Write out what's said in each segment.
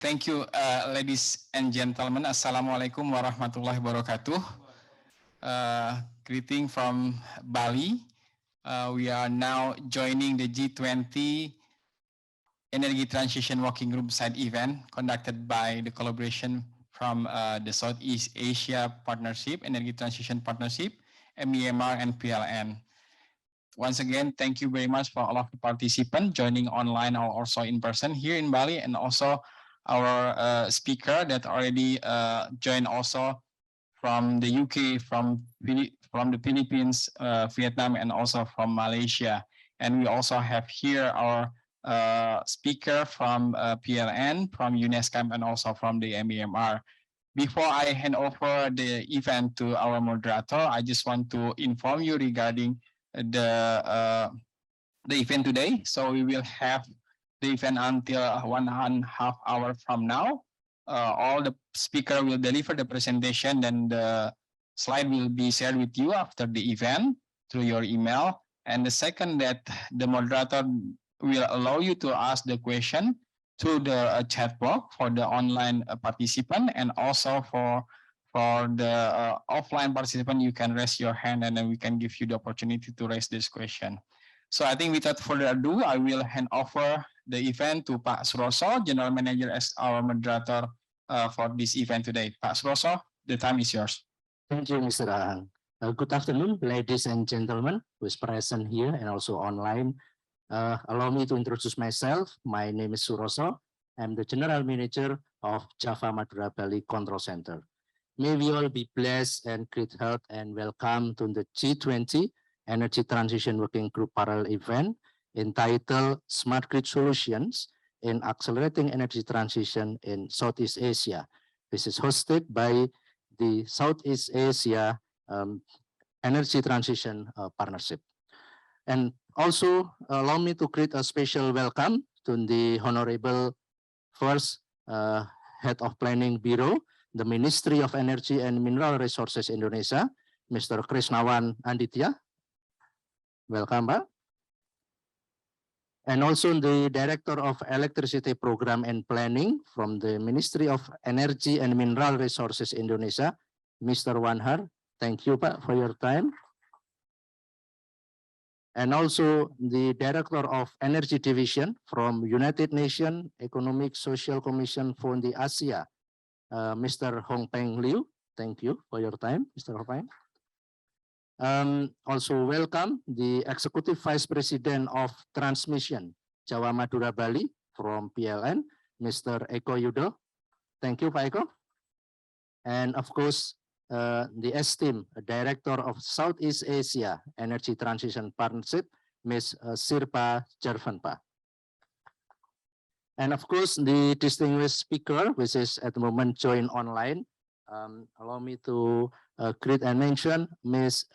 Thank you, ladies and gentlemen. Assalamualaikum warahmatullahi wabarakatuh. Greeting from Bali. We are now joining the G20 Energy Transition Working Group side event conducted by the collaboration from the Southeast Asia Partnership, Energy Transition Partnership, MEMR, and PLN. Once again, thank you very much for all of the participants joining online or also in person here in Bali, and also our speaker that already joined also from the UK, from the Philippines, Vietnam, and also from Malaysia. And we also have here our speaker from PLN, from UNESCO, and also from the MEMR. Before I hand over the event to our moderator, I just want to inform you regarding the event today. So we will have the event until 1.5 hours from now. All the speaker will deliver the presentation, then the slide will be shared with you after the event through your email. And the second, that the moderator will allow you to ask the question through the chat box for the online participant, and also for the offline participant, you can raise your hand and then we can give you the opportunity to raise this question. So I think without further ado, I will hand over the event to Pak Suroso, General Manager, as our moderator for this event today. Pak Suroso, the time is yours. Thank you, Mr. Ahang. Good afternoon, ladies and gentlemen who is present here and also online. Allow me to introduce myself. My name is Suroso. I'm the General Manager of Java Madura Bali Control Center. May we all be blessed and great health, and welcome to the G20 Energy Transition Working Group parallel event entitled Smart Grid Solutions in Accelerating Energy Transition in Southeast Asia. This is hosted by the Southeast Asia Energy Transition Partnership. And also allow me to greet a special welcome to the Honorable First Head of Planning Bureau, the Ministry of Energy and Mineral Resources Indonesia, Mr. Krisnawan Anditya. Welcome, Pak. And also the Director of Electricity Program and Planning from the Ministry of Energy and Mineral Resources Indonesia, Mr. Wanhar. Thank you, Pak, for your time. And also the Director of Energy Division from United Nations Economic Social Commission for the Asia, Mr. Hong Peng Liu. Thank you for your time, Mr. Hong Peng. Also welcome the Executive Vice President of Transmission, Java Madura Bali from PLN, Mr. Eko Yudo. Thank you, Pak Eko. And of course, the esteemed Director of Southeast Asia Energy Transition Partnership, Ms. Sirpa Jarvanpa. And of course, the distinguished speaker, which is at the moment joined online. Allow me to greet and mention Ms.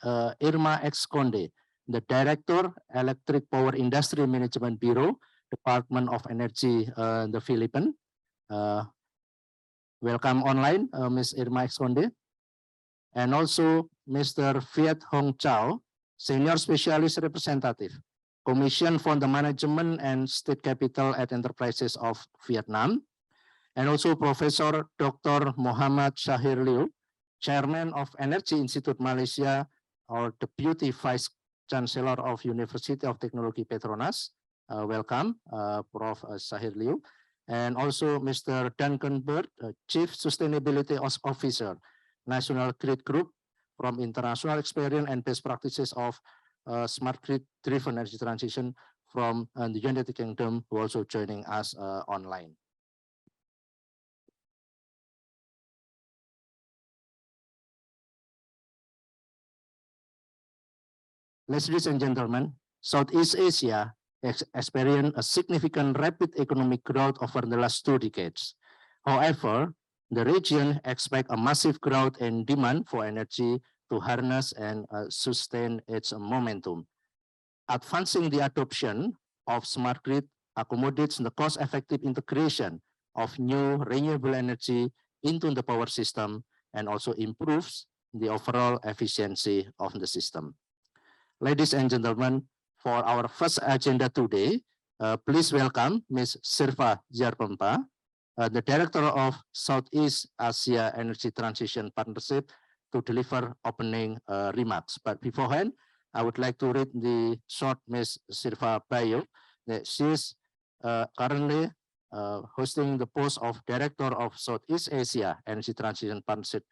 Irma X. Conde, the Director, Electric Power Industry Management Bureau, Department of Energy, the Philippines. Welcome online, Ms. Irma X. Conde. And also Mr. Viet Hong Chow, Senior Specialist Representative, Commission for the Management and State Capital at Enterprises of Vietnam. And also Professor Dr. Muhammad Shahir Liu, Chairman of Energy Institute Malaysia, or Deputy Vice Chancellor of University of Technology Petronas. Welcome, Prof. Shahir Liu. And also Mr. Duncan Bird, Chief Sustainability Officer, National Grid Group, from international experience and best practices of smart grid-driven energy transition from the United Kingdom, who also joining us online. Ladies and gentlemen, Southeast Asia has experienced a significant rapid economic growth over the last 2 decades. However, the region expects a massive growth in demand for energy to harness and sustain its momentum. Advancing the adoption of smart grid accommodates the cost-effective integration of new renewable energy into the power system and also improves the overall efficiency of the system. Ladies and gentlemen, for our first agenda today, please welcome Ms. Sirpa Jarvanpa, the Director of Southeast Asia Energy Transition Partnership, to deliver opening remarks. But beforehand, I would like to read the short Ms. Sirva bio. That she is currently hosting the post of Director of Southeast Asia Energy Transition Partnership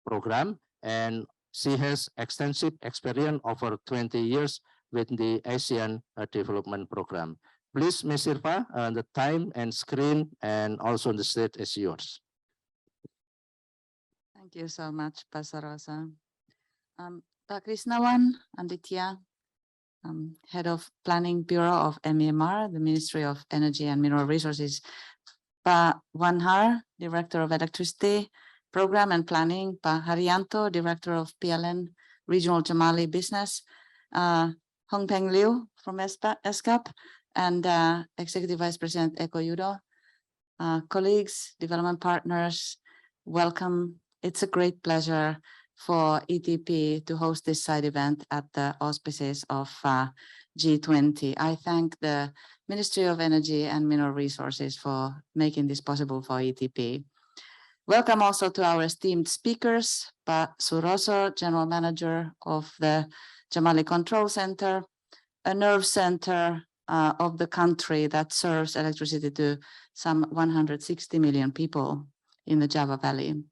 Program, and she has extensive experience over 20 years with the Asian Development Program. Please, Ms. Sirva, the time and screen and also the stage is yours. Thank you so much, Pastor Rosa. Pak Krisnawan Anditya, Head of Planning Bureau of MEMR, the Ministry of Energy and Mineral Resources. Pak Wanhar, Director of Electricity Program and Planning. Pak Haryanto, Director of PLN Regional Jamali Business. Hong Peng Liu from ESCAP and Executive Vice President Eko Yudo. Colleagues, development partners, welcome. It's a great pleasure for ETP to host this side event at the auspices of G20. I thank the Ministry of Energy and Mineral Resources for making this possible for ETP. Welcome also to our esteemed speakers, Pak Suroso, General Manager of the Jamali Control Center, a nerve center of the country that serves electricity to some 160 million people in the Java Valley.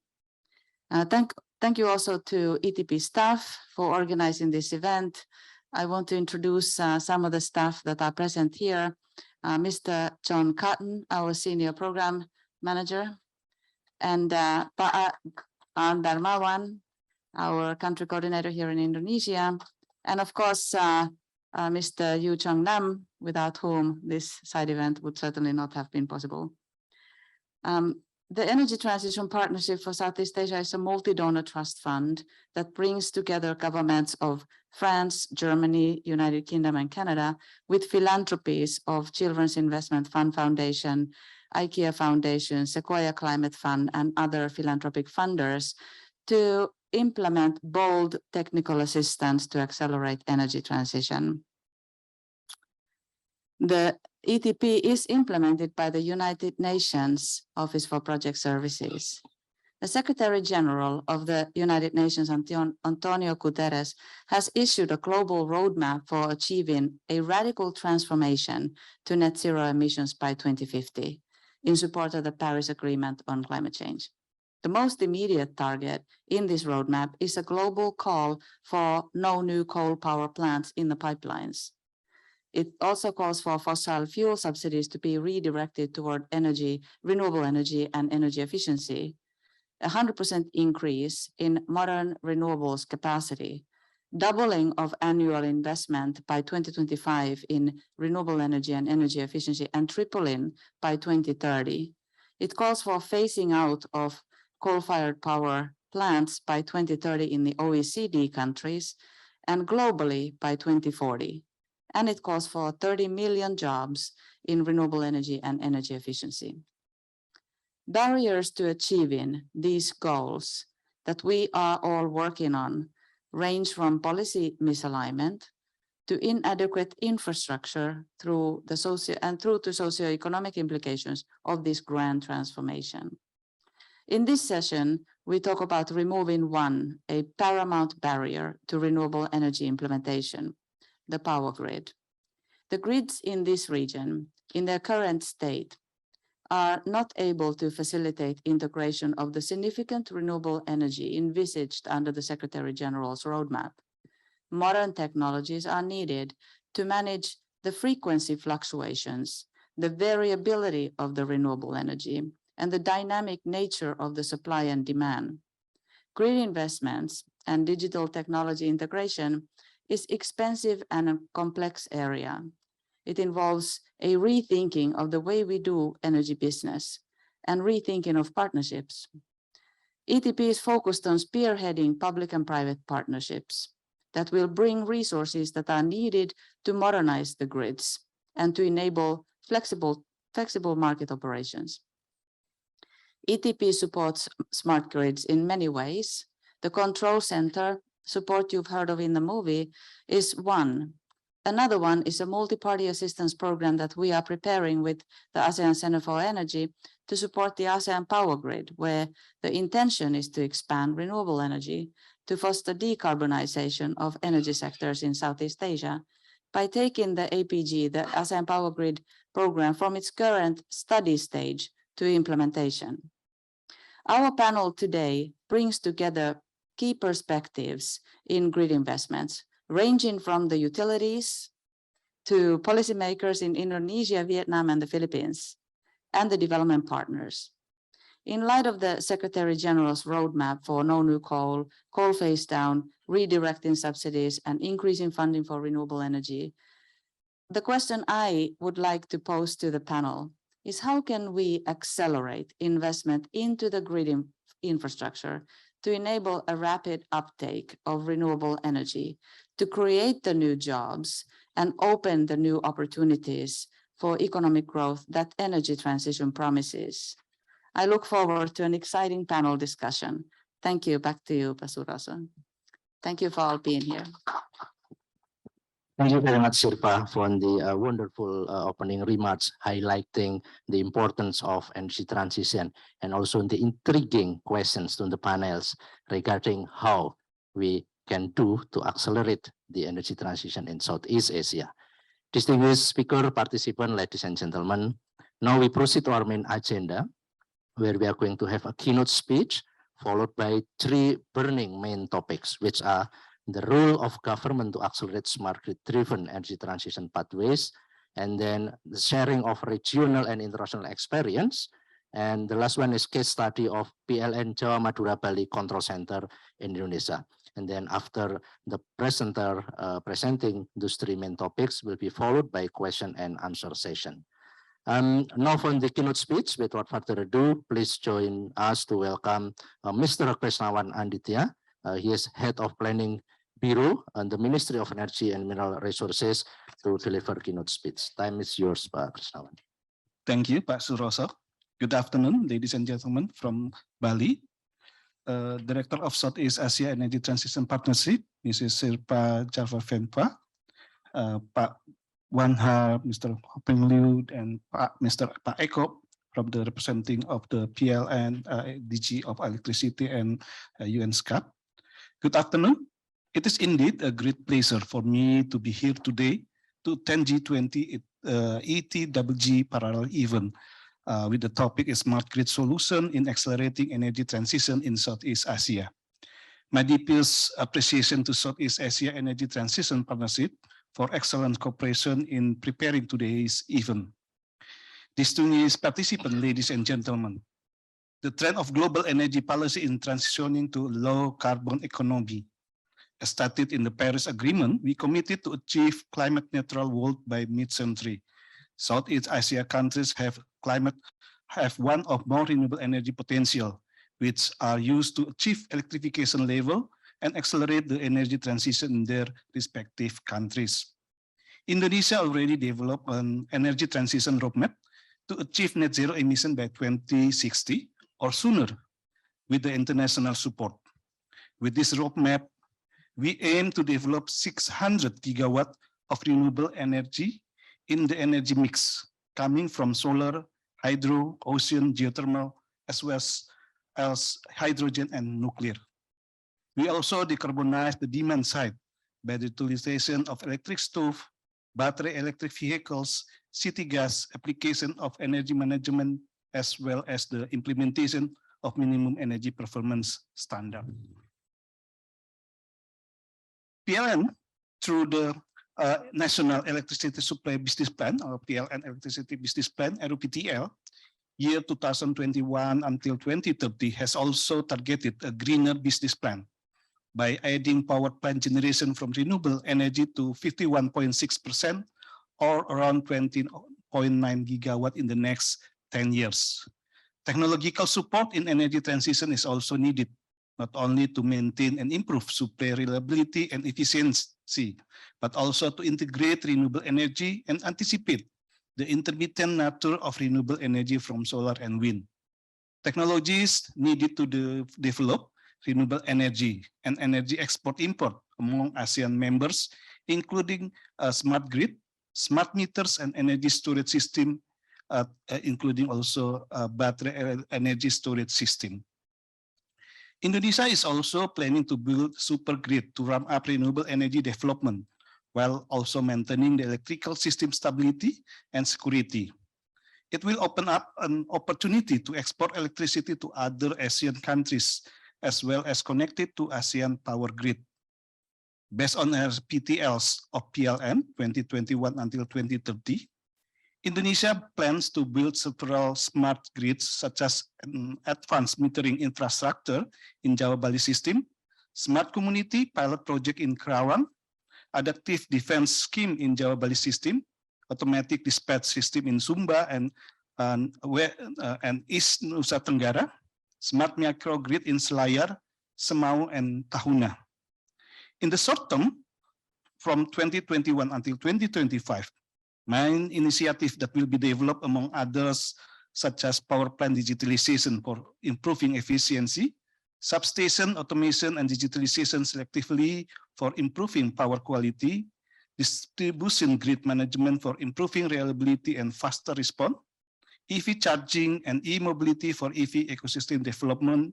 Thank you also to ETP staff for organizing this event. I want to introduce some of the staff that are present here. Mr. John Cotton, our Senior Program Manager, and Pak Darmawan, our Country Coordinator here in Indonesia, and of course, Mr. Yu Chung Nam, without whom this side event would certainly not have been possible. The Energy Transition Partnership for Southeast Asia is a multi-donor trust fund that brings together governments of France, Germany, United Kingdom, and Canada with philanthropies of Children's Investment Fund Foundation, IKEA Foundation, Sequoia Climate Fund, and other philanthropic funders to implement bold technical assistance to accelerate energy transition. The ETP is implemented by the United Nations Office for Project Services. The Secretary General of the United Nations, Antonio Guterres, has issued a global roadmap for achieving a radical transformation to net zero emissions by 2050 in support of the Paris Agreement on climate change. The most immediate target in this roadmap is a global call for no new coal power plants in the pipelines. It also calls for fossil fuel subsidies to be redirected toward energy, renewable energy, and energy efficiency, 100% increase in modern renewables capacity, doubling of annual investment by 2025 in renewable energy and energy efficiency, and tripling by 2030. It calls for phasing out of coal-fired power plants by 2030 in the OECD countries and globally by 2040. And it calls for 30 million jobs in renewable energy and energy efficiency. Barriers to achieving these goals that we are all working on range from policy misalignment to inadequate infrastructure through to socioeconomic implications of this grand transformation. In this session, we talk about removing a paramount barrier to renewable energy implementation, the power grid. The grids in this region, in their current state, are not able to facilitate integration of the significant renewable energy envisaged under the Secretary General's roadmap. Modern technologies are needed to manage the frequency fluctuations, the variability of the renewable energy, and the dynamic nature of the supply and demand. Grid investments and digital technology integration is expensive and a complex area. It involves a rethinking of the way we do energy business and rethinking of partnerships. ETP is focused on spearheading public and private partnerships that will bring resources that are needed to modernize the grids and to enable flexible market operations. ETP supports smart grids in many ways. The control center support you've heard of in the movie is one. Another one is a multi-party assistance program that we are preparing with the ASEAN Center for Energy to support the ASEAN power grid, where the intention is to expand renewable energy to foster decarbonization of energy sectors in Southeast Asia by taking the APG, the ASEAN Power Grid program, from its current study stage to implementation. Our panel today brings together key perspectives in grid investments, ranging from the utilities to policymakers in Indonesia, Vietnam, and the Philippines, and the development partners. In light of the Secretary General's roadmap for no new coal, coal phase down, redirecting subsidies, and increasing funding for renewable energy, the question I would like to pose to the panel is how can we accelerate investment into the grid infrastructure to enable a rapid uptake of renewable energy, to create the new jobs and open the new opportunities for economic growth that energy transition promises. I look forward to an exciting panel discussion. Thank you. Back to you, Pak Suroso. Thank you for all being here. Thank you very much, Sirpa, for the wonderful opening remarks highlighting the importance of energy transition and also the intriguing questions to the panels regarding how we can do to accelerate the energy transition in Southeast Asia. Distinguished speaker, participant, ladies and gentlemen, now we proceed to our main agenda, where we are going to have a keynote speech followed by 3 burning main topics, which are the role of government to accelerate smart grid-driven energy transition pathways, and then the sharing of regional and international experience. And the last one is case study of PLN Jawa Madura Bali Control Center in Indonesia. And then after the presenter presenting those 3 main topics will be followed by question and answer session. Now for the keynote speech, without further ado, please join us to welcome Mr. Krisnawan Anditya. He is Head of Planning Bureau and the Ministry of Energy and Mineral Resources to deliver keynote speech. Time is yours, Pak Krisnawan. Thank you, Pak Suroso. Good afternoon, ladies and gentlemen from Bali. Director of Southeast Asia Energy Transition Partnership, Mrs. Sirpa Jarva-Venpa, Pak Wanha, Mr. Hopeng Liu, and Mr. Pak Eko from the representing of the PLN, DG of Electricity and UNSCAP. Good afternoon. It is indeed a great pleasure for me to be here today to attend G20 ETP parallel event with the topic is Smart Grid Solution in Accelerating Energy Transition in Southeast Asia. My deepest appreciation to Southeast Asia Energy Transition Partnership for excellent cooperation in preparing today's event. Distinguished participants, ladies and gentlemen, the trend of global energy policy in transitioning to low carbon economy. As stated in the Paris Agreement, we committed to achieve climate neutral world by mid-century. Southeast Asia countries have one of more renewable energy potential, which are used to achieve electrification level and accelerate the energy transition in their respective countries. Indonesia already developed an energy transition roadmap to achieve net zero emission by 2060 or sooner with the international support. With this roadmap, we aim to develop 600 gigawatt of renewable energy in the energy mix coming from solar, hydro, ocean, geothermal, as well as hydrogen and nuclear. We also decarbonize the demand side by the utilization of electric stove, battery electric vehicles, city gas, application of energy management, as well as the implementation of minimum energy performance standard. PLN, through the National Electricity Supply Business Plan, or PLN Electricity Business Plan, RUPTL, year 2021 until 2030 has also targeted a greener business plan by adding power plant generation from renewable energy to 51.6% or around 20.9 gigawatt in the next 10 years. Technological support in energy transition is also needed, not only to maintain and improve supply reliability and efficiency, but also to integrate renewable energy and anticipate the intermittent nature of renewable energy from solar and wind. Technologies needed to develop renewable energy and energy export-import among ASEAN members including a smart grid, smart meters, and energy storage system, including also a battery energy storage system. Indonesia is also planning to build super grid to ramp up renewable energy development, while also maintaining the electrical system stability and security. It will open up an opportunity to export electricity to other ASEAN countries, as well as connect it to ASEAN power grid. Based on PTLs of PLN 2021 until 2030, Indonesia plans to build several smart grids, such as an advanced metering infrastructure in Jawa Bali system, smart community pilot project in Kerawang, adaptive defense scheme in Jawa Bali system, automatic dispatch system in Sumba and East Nusa Tenggara, smart microgrid in Selayar, Semau, and Tahuna. In the short term, from 2021 until 2025, main initiative that will be developed among others, such as power plant digitalization for improving efficiency, substation automation and digitalization selectively for improving power quality, distribution grid management for improving reliability and faster response, EV charging and e-mobility for EV ecosystem development,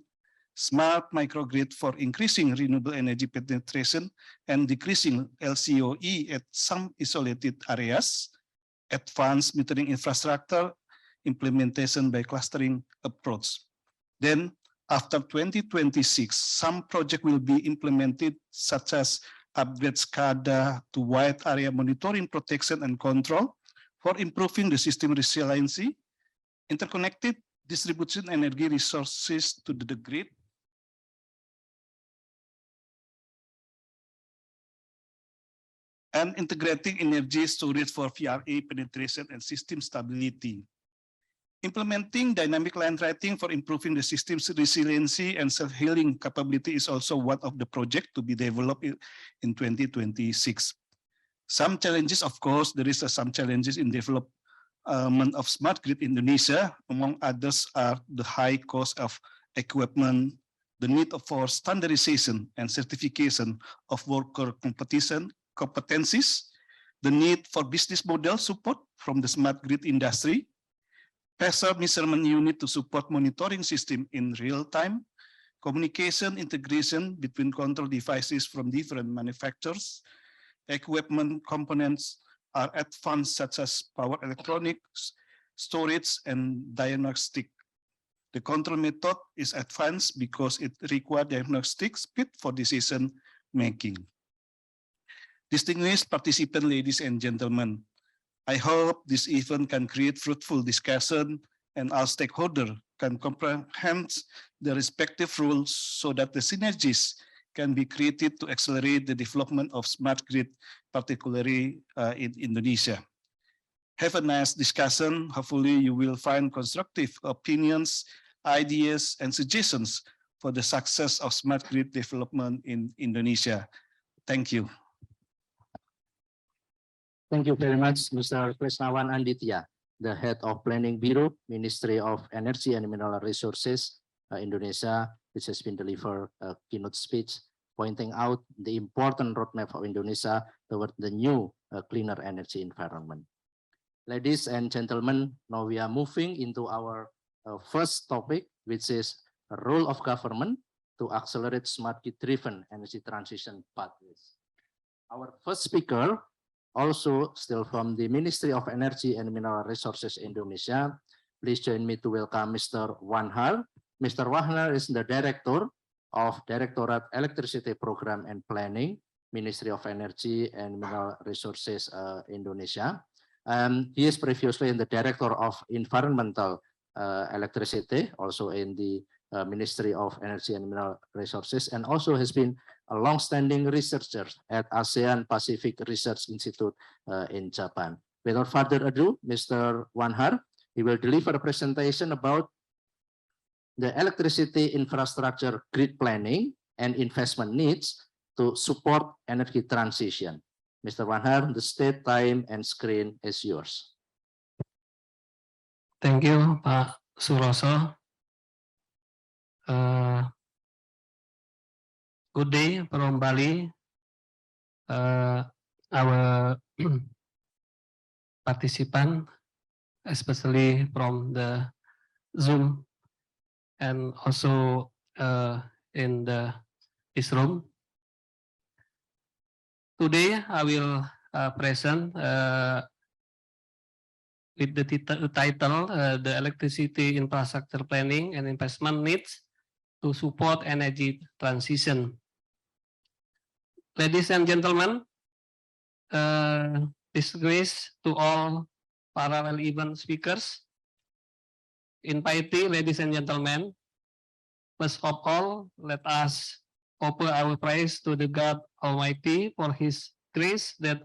smart microgrid for increasing renewable energy penetration and decreasing LCOE at some isolated areas, advanced metering infrastructure implementation by clustering approach. Then after 2026, some project will be implemented, such as upgrade SCADA to wide area monitoring, protection, and control for improving the system resiliency, interconnected distribution energy resources to the grid, and integrating energy storage for VRA penetration and system stability. Implementing dynamic line writing for improving the system's resiliency and self-healing capability is also one of the projects to be developed in 2026. Some challenges, of course, there is some challenges in development of smart grid Indonesia. Among others are the high cost of equipment, the need for standardization and certification of worker competencies, the need for business model support from the smart grid industry, pressure measurement unit to support monitoring system in real time, communication integration between control devices from different manufacturers, equipment components are advanced such as power electronics, storage, and diagnostic. The control method is advanced because it requires diagnostic speed for decision making. Distinguished participants, ladies and gentlemen, I hope this event can create fruitful discussion and our stakeholders can comprehend the respective rules so that the synergies can be created to accelerate the development of smart grid, particularly in Indonesia. Have a nice discussion. Hopefully you will find constructive opinions, ideas, and suggestions for the success of smart grid development in Indonesia. Thank you. Thank you very much, Mr. Krisnawan Anditya, the Head of Planning Bureau, Ministry of Energy and Mineral Resources, Indonesia, which has been delivered a keynote speech pointing out the important roadmap of Indonesia toward the new cleaner energy environment. Ladies and gentlemen, now we are moving into our first topic, which is a role of government to accelerate smart grid-driven energy transition pathways. Our first speaker, also still from the Ministry of Energy and Mineral Resources Indonesia. Please join me to welcome Mr. Wanhar. Mr. Wanhar is the Director of Directorate Electricity Program and Planning, Ministry of Energy and Mineral Resources Indonesia. He is previously the Director of Environmental Electricity, also in the Ministry of Energy and Mineral Resources, and also has been a long-standing researcher at ASEAN Pacific Research Institute in Japan. Without further ado, Mr. Wanhar, he will deliver a presentation about the electricity infrastructure grid planning and investment needs to support energy transition. Mr. Wanhar, the stage, time, and screen is yours. Thank you, Pak Suroso. Good day from Bali. our participant, especially from the Zoom and also in this room. Today, I will present with the title, the electricity infrastructure planning and investment needs to support energy transition. Ladies and gentlemen, disgrace to all parallel event speakers. In piety, ladies and gentlemen, first of all, let us offer our praise to the God Almighty for His grace that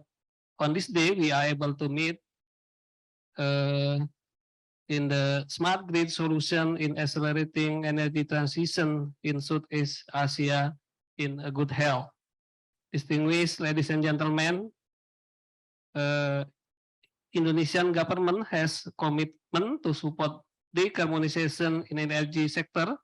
on this day we are able to meet in the smart grid solution in accelerating energy transition in Southeast Asia in a good health. Distinguished ladies and gentlemen, Indonesian government has commitment to support decarbonization in energy sector.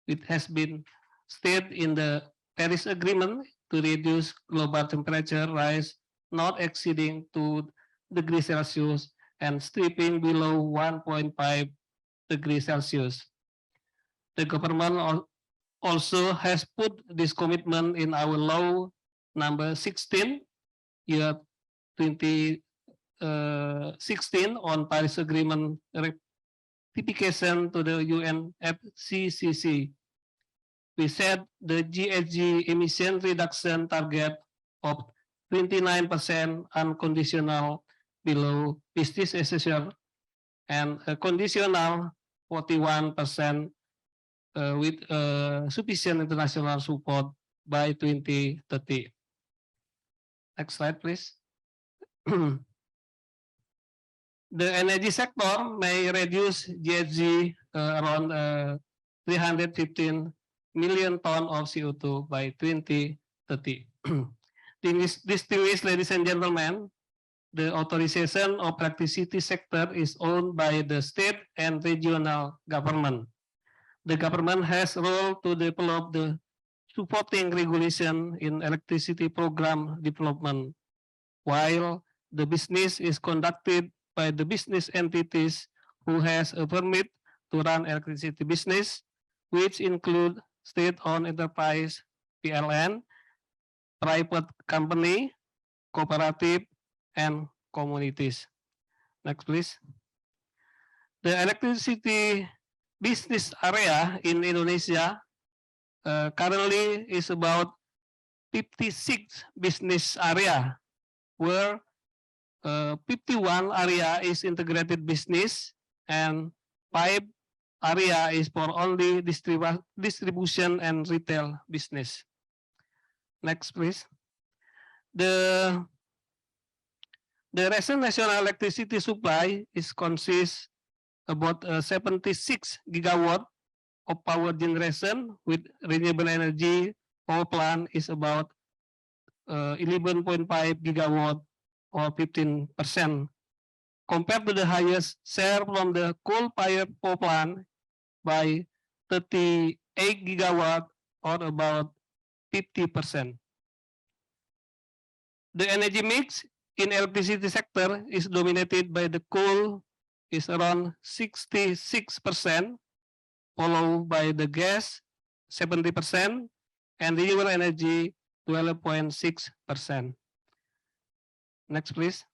It has been stated in the Paris Agreement to reduce global temperature rise not exceeding 2 degrees Celsius and stripping below 1.5 degrees Celsius. The government also has put this commitment in our law number 16, year 2016 on Paris Agreement ratification to the UNFCCC. We set the GHG emission reduction target of 29% unconditional below business as usual and a conditional 41% with sufficient international support by 2030. Next slide, please. The energy sector may reduce GHG around 315 million tons of CO2 by 2030. Distinguished ladies and gentlemen, the authorization of electricity sector is owned by the state and regional government. The government has a role to develop the supporting regulation in electricity program development, while the business is conducted by the business entities who has a permit to run electricity business, which include state-owned enterprise, PLN, private company, cooperative, and communities. Next, please. The electricity business area in Indonesia currently is about 56 business area, where 51 area is integrated business and 5 area is for only distribution and retail business. Next, please. The recent national electricity supply is consists about 76 gigawatt of power generation with renewable energy power plant is about 11.5 gigawatt or 15%, compared to the highest share from the coal-fired power plant by 38 gigawatt or about 50%. The energy mix in electricity sector is dominated by the coal is around 66%, followed by the gas 70% and renewable energy 12.6%. Next, please.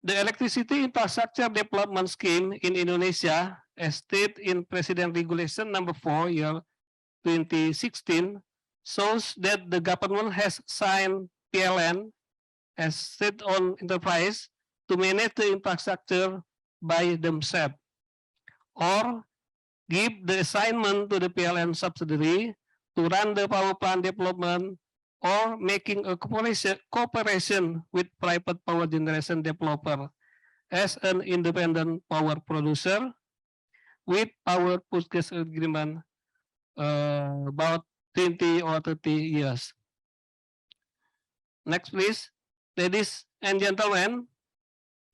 The electricity infrastructure development scheme in Indonesia, as stated in President Regulation number 4, year 2016, shows that the government has signed PLN as state-owned enterprise to manage the infrastructure by themselves, or give the assignment to the PLN subsidiary to run the power plant development, or making a cooperation with private power generation developer as an independent power producer with power purchase agreement about 20 or 30 years. Next, please. Ladies and gentlemen,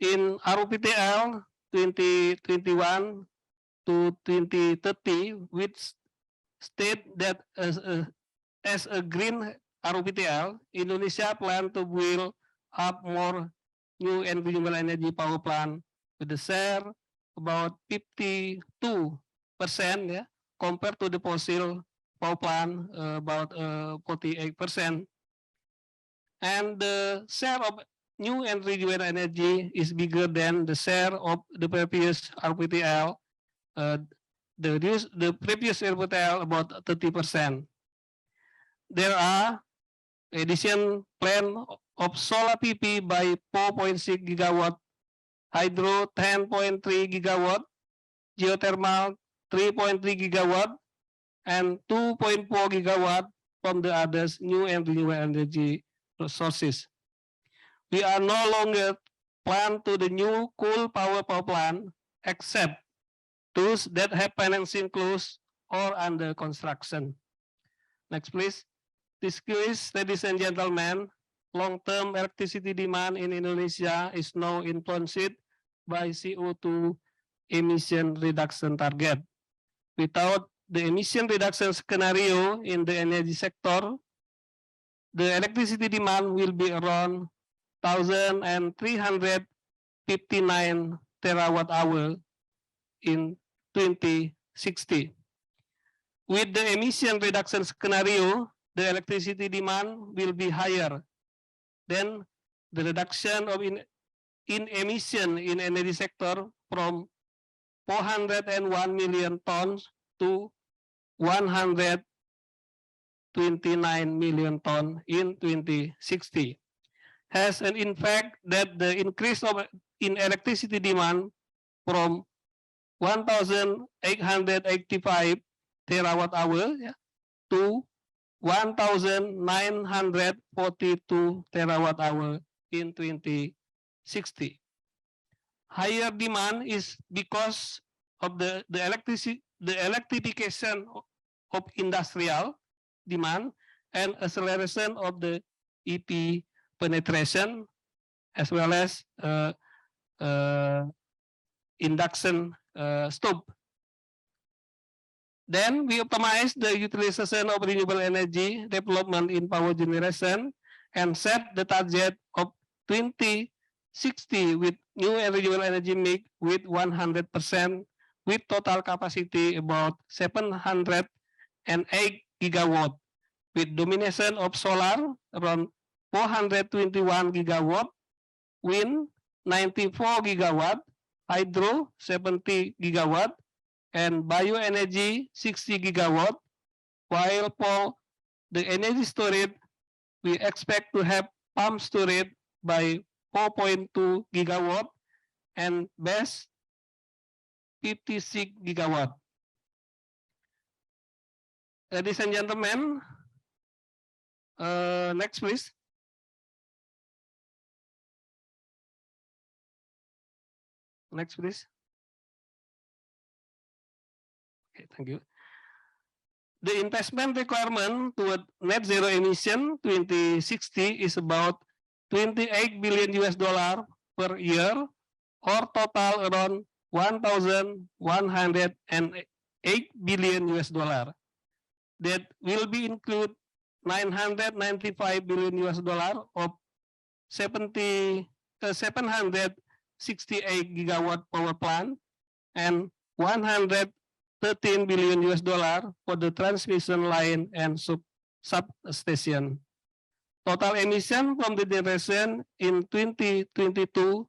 in RUPTL 2021 to 2030, which state that as a green RUPTL, Indonesia plan to build up more new and renewable energy power plant with the share about 52%, yeah, compared to the fossil power plant about 48%. And the share of new and renewable energy is bigger than the share of the previous RPTL. The previous RPTL about 30%. There are addition plan of solar PV by 4.6 gigawatt, hydro 10.3 gigawatt, geothermal 3.3 gigawatt, and 2.4 gigawatt from the others new and renewable energy sources. We are no longer plan to the new coal power plant except those that have financing closed or under construction. Next, please. This quiz, ladies and gentlemen, long-term electricity demand in Indonesia is now influenced by CO2 emission reduction target. Without the emission reduction scenario in the energy sector, the electricity demand will be around 1,359 terawatt hour in 2060. With the emission reduction scenario, the electricity demand will be higher than the reduction of in emission in energy sector from 401 million tons to 129 million tons in 2060. Has an impact that the increase of in electricity demand from 1,885 terawatt hour to 1,942 terawatt hour in 2060. Higher demand is because of the electrification of industrial demand and acceleration of the EP penetration, as well as induction stove. Then we optimize the utilization of renewable energy development in power generation and set the target of 2060 with new and renewable energy mix with 100% with total capacity about 708 gigawatt with domination of solar around 421 gigawatt, wind 94 gigawatt, hydro 70 gigawatt, and bioenergy 60 gigawatt, while for the energy storage, we expect to have pump storage by 4.2 gigawatt and BESS 56 gigawatt. Ladies and gentlemen, next please. Next please. Okay, thank you. The investment requirement toward net zero emission 2060 is about 28 billion US dollar per year, or total around 1,108 billion US dollar. That will be include 995 billion US dollar of 768 gigawatt power plant and 113 billion US dollar for the transmission line and substation. Total emission from the generation in 2022.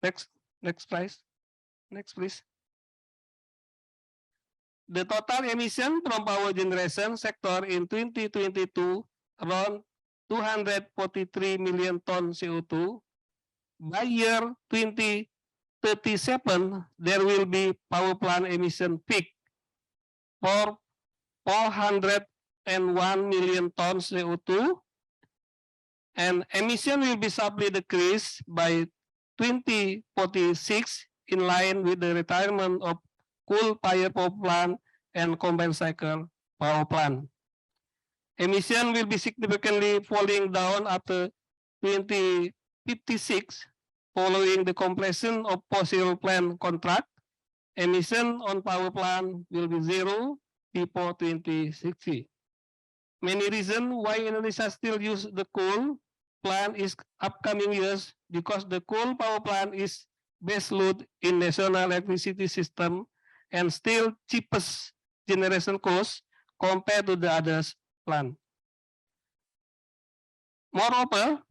Next please. The total emission from power generation sector in 2022 around 243 million ton CO2. By year 2037, there will be power plant emission peak for 401 million tons CO2, and emission will be sharply decreased by 2046 in line with the retirement of coal-fired power plant and combined cycle power plant. Emission will be significantly falling down after 2056 following the completion of fossil plant contract. Emission on power plant will be zero before 2060. Many reasons why Indonesia still use the coal plan is upcoming years because the coal power plant is base load in national electricity system and still cheapest generation cost compared to the others plant. Moreover,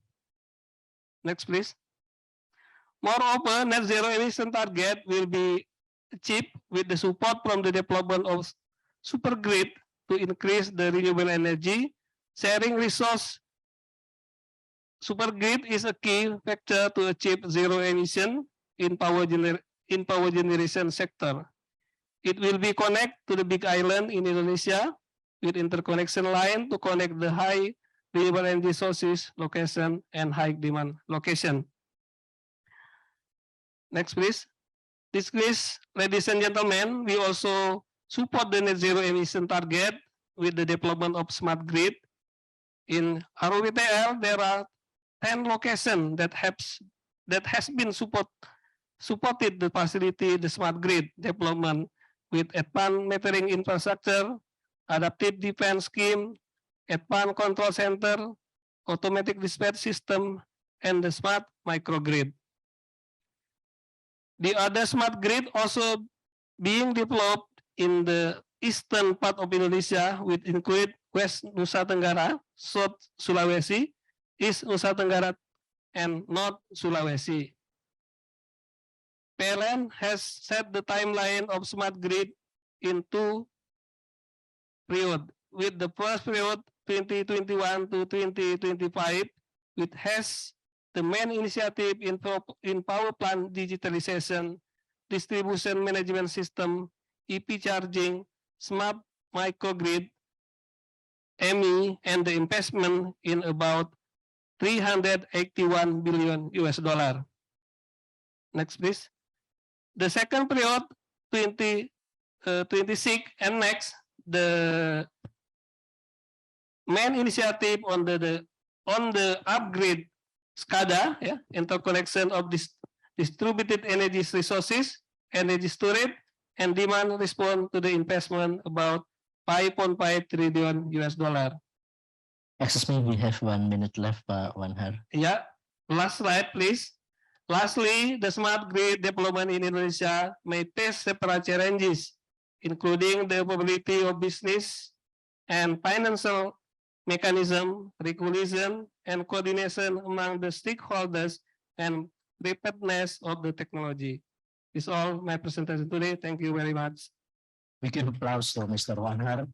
next please. Moreover, net zero emission target will be achieved with the support from the development of super grid to increase the renewable energy sharing resource. Super grid is a key factor to achieve zero emission in power generation sector. It will be connect to the big island in Indonesia with interconnection line to connect the high renewable energy sources location and high demand location. Next, please. This list, ladies and gentlemen, we also support the net zero emission target with the development of smart grid. In ROWTL, there are 10 locations that has been supported the facility the smart grid development with advanced metering infrastructure, adaptive defense scheme, advanced control center, automatic dispatch system, and the smart microgrid. The other smart grid also being developed in the eastern part of Indonesia, which include West Nusa Tenggara, South Sulawesi, East Nusa Tenggara, and North Sulawesi. PLN has set the timeline of smart grid in 2 periods, with the first period 2021 to 2025, which has the main initiative in power plant digitalization, distribution management system, EP charging, smart microgrid, ME, and the investment in about 381 billion US dollar. Next, please. The second period, 2026 and next, the main initiative on the upgrade SCADA, interconnection of this distributed energy resources, energy storage, and demand response to the investment about 5.5 trillion US dollar. Excuse me, we have 1 minute left, Pak Wanhar. Yeah, last slide, please. Lastly, the smart grid development in Indonesia may face several challenges, including the availability of business and financial mechanism, regulation, and coordination among the stakeholders and preparedness of the technology. This is all my presentation today. Thank you very much. We give applause to Mr. Wanhar,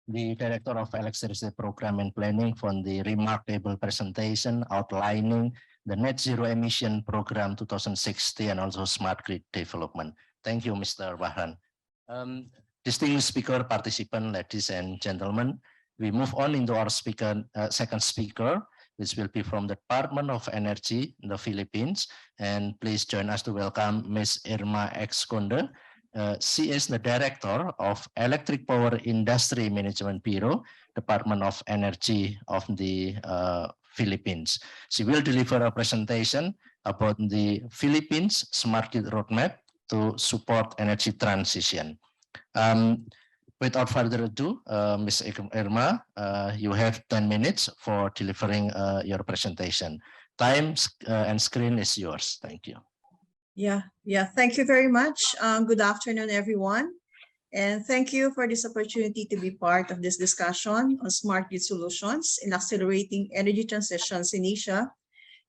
the Director of Electricity Program and Planning, for the remarkable presentation outlining the Net Zero Emission Program 2060 and also Smart Grid Development. Thank you, Mr. Wahran. Distinguished speaker, participant, ladies and gentlemen, we move on into our second speaker, which will be from the Department of Energy in the Philippines. And please join us to welcome Ms. Irma Exconde. She is the Director of Electric Power Industry Management Bureau, Department of Energy of the Philippines. She will deliver a presentation about the Philippines Smart Grid Roadmap to support energy transition. Without further ado, Ms. Irma, you have 10 minutes for delivering your presentation. Time and screen is yours. Thank you. Thank you very much. Good afternoon, everyone. And thank you for this opportunity to be part of this discussion on smart grid solutions in accelerating energy transitions in Asia.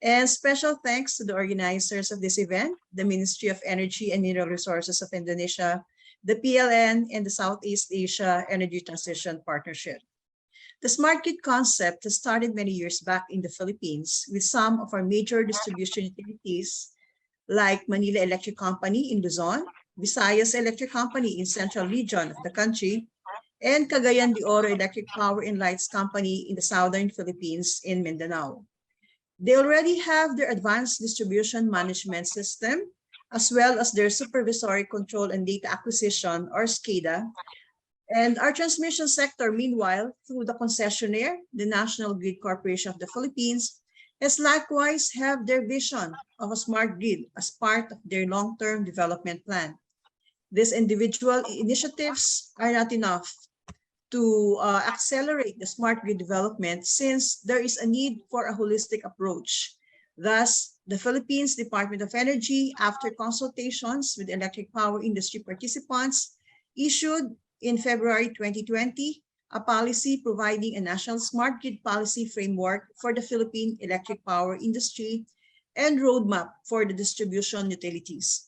And special thanks to the organizers of this event, the Ministry of Energy and Mineral Resources of Indonesia, the PLN, and the Southeast Asia Energy Transition Partnership. The smart grid concept has started many years back in the Philippines with some of our major distribution utilities like Manila Electric Company in Luzon, Visayas Electric Company in central region of the country, and Cagayan de Oro Electric Power and Lights Company in the southern Philippines in Mindanao. They already have their advanced distribution management system, as well as their supervisory control and data acquisition, or SCADA. And our transmission sector, meanwhile, through the concessionaire, the National Grid Corporation of the Philippines, has likewise have their vision of a smart grid as part of their long-term development plan. These individual initiatives are not enough to accelerate the smart grid development, since there is a need for a holistic approach. Thus, the Philippines Department of Energy, after consultations with electric power industry participants, issued in February 2020 a policy providing a national smart grid policy framework for the Philippine electric power industry and roadmap for the distribution utilities.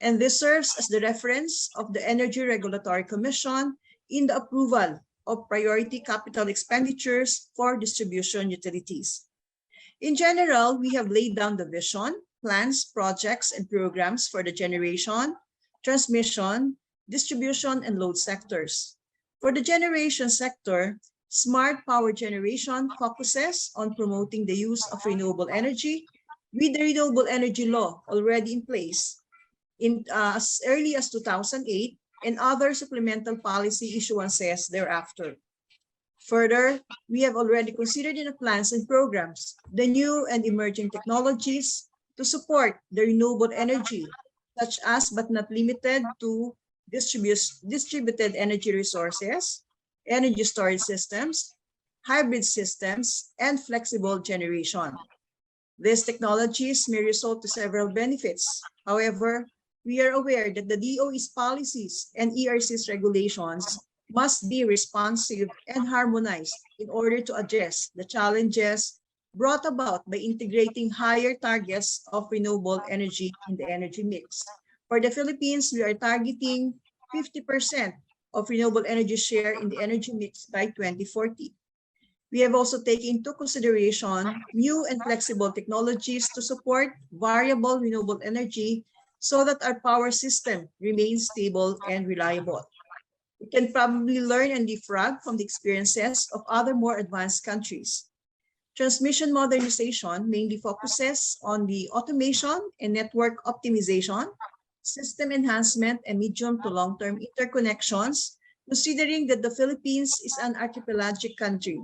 And this serves as the reference of the Energy Regulatory Commission in the approval of priority capital expenditures for distribution utilities. In general, we have laid down the vision, plans, projects, and programs for the generation, transmission, distribution, and load sectors. For the generation sector, smart power generation focuses on promoting the use of renewable energy with the renewable energy law already in place in as early as 2008 and other supplemental policy issuances thereafter. Further, we have already considered in the plans and programs the new and emerging technologies to support the renewable energy, such as but not limited to distributed energy resources, energy storage systems, hybrid systems, and flexible generation. These technologies may result to several benefits. However, we are aware that the DOE's policies and ERC's regulations must be responsive and harmonized in order to address the challenges brought about by integrating higher targets of renewable energy in the energy mix. For the Philippines, we are targeting 50% of renewable energy share in the energy mix by 2040. We have also taken into consideration new and flexible technologies to support variable renewable energy so that our power system remains stable and reliable. We can probably learn and leapfrog from the experiences of other more advanced countries. Transmission modernization mainly focuses on the automation and network optimization, system enhancement, and medium to long-term interconnections, considering that the Philippines is an archipelagic country.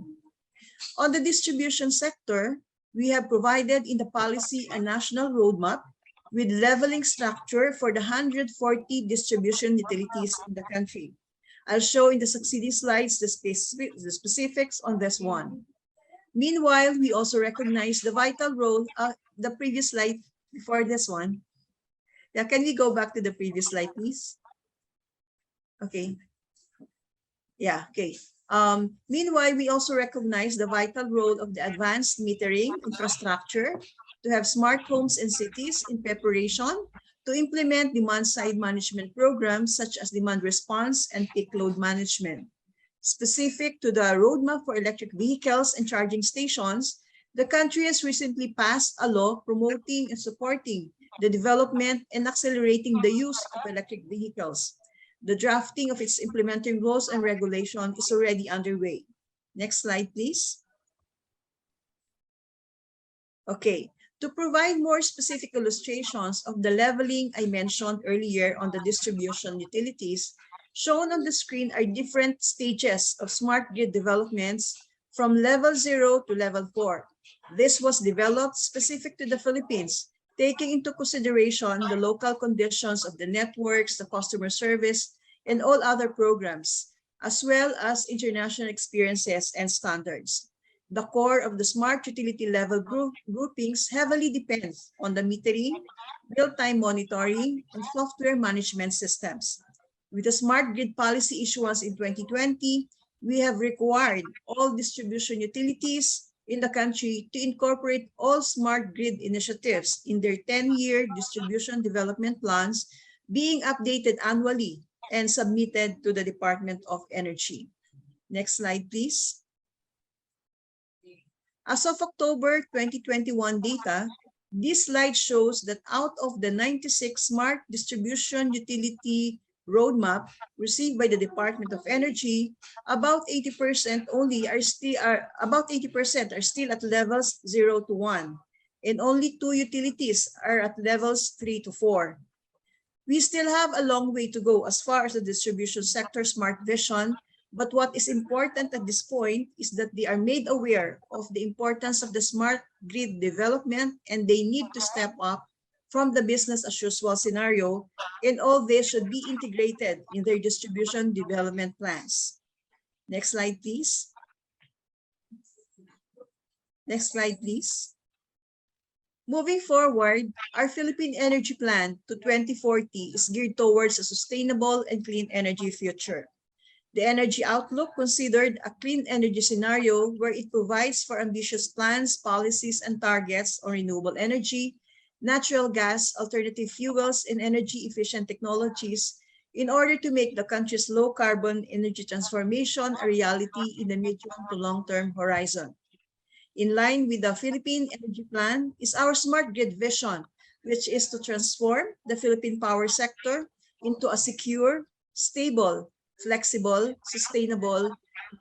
On the distribution sector, we have provided in the policy a national roadmap with leveling structure for the 140 distribution utilities in the country. I'll show in the succeeding slides the specifics on this one. Meanwhile, we also recognize the vital role of the previous slide before this one. Yeah, can we go back to the previous slide, please? Okay. Yeah, okay. Meanwhile, we also recognize the vital role of the advanced metering infrastructure to have smart homes and cities in preparation to implement demand-side management programs such as demand response and peak load management. Specific to the roadmap for electric vehicles and charging stations, the country has recently passed a law promoting and supporting the development and accelerating the use of electric vehicles. The drafting of its implementing rules and regulation is already underway. Next slide, please. Okay, to provide more specific illustrations of the leveling I mentioned earlier on the distribution utilities, shown on the screen are different stages of smart grid developments from level 0 to level 4. This was developed specific to the Philippines, taking into consideration the local conditions of the networks, the customer service, and all other programs, as well as international experiences and standards. The core of the smart utility level groupings heavily depends on the metering, real-time monitoring, and software management systems. With the smart grid policy issuance in 2020, we have required all distribution utilities in the country to incorporate all smart grid initiatives in their 10-year distribution development plans, being updated annually and submitted to the Department of Energy. Next slide, please. As of October 2021 data, this slide shows that out of the 96 smart distribution utility roadmap received by the Department of Energy, about 80% are still at levels 0 to 1, and only 2 utilities are at levels 3 to 4. We still have a long way to go as far as the distribution sector smart vision, but what is important at this point is that they are made aware of the importance of the smart grid development, and they need to step up from the business as usual scenario, and all this should be integrated in their distribution development plans. Next slide, please. Next slide, please. Moving forward, our Philippine Energy Plan to 2040 is geared towards a sustainable and clean energy future. The energy outlook considered a clean energy scenario where it provides for ambitious plans, policies, and targets on renewable energy, natural gas, alternative fuels, and energy-efficient technologies in order to make the country's low-carbon energy transformation a reality in the medium to long-term horizon. In line with the Philippine Energy Plan is our smart grid vision, which is to transform the Philippine power sector into a secure, stable, flexible, sustainable,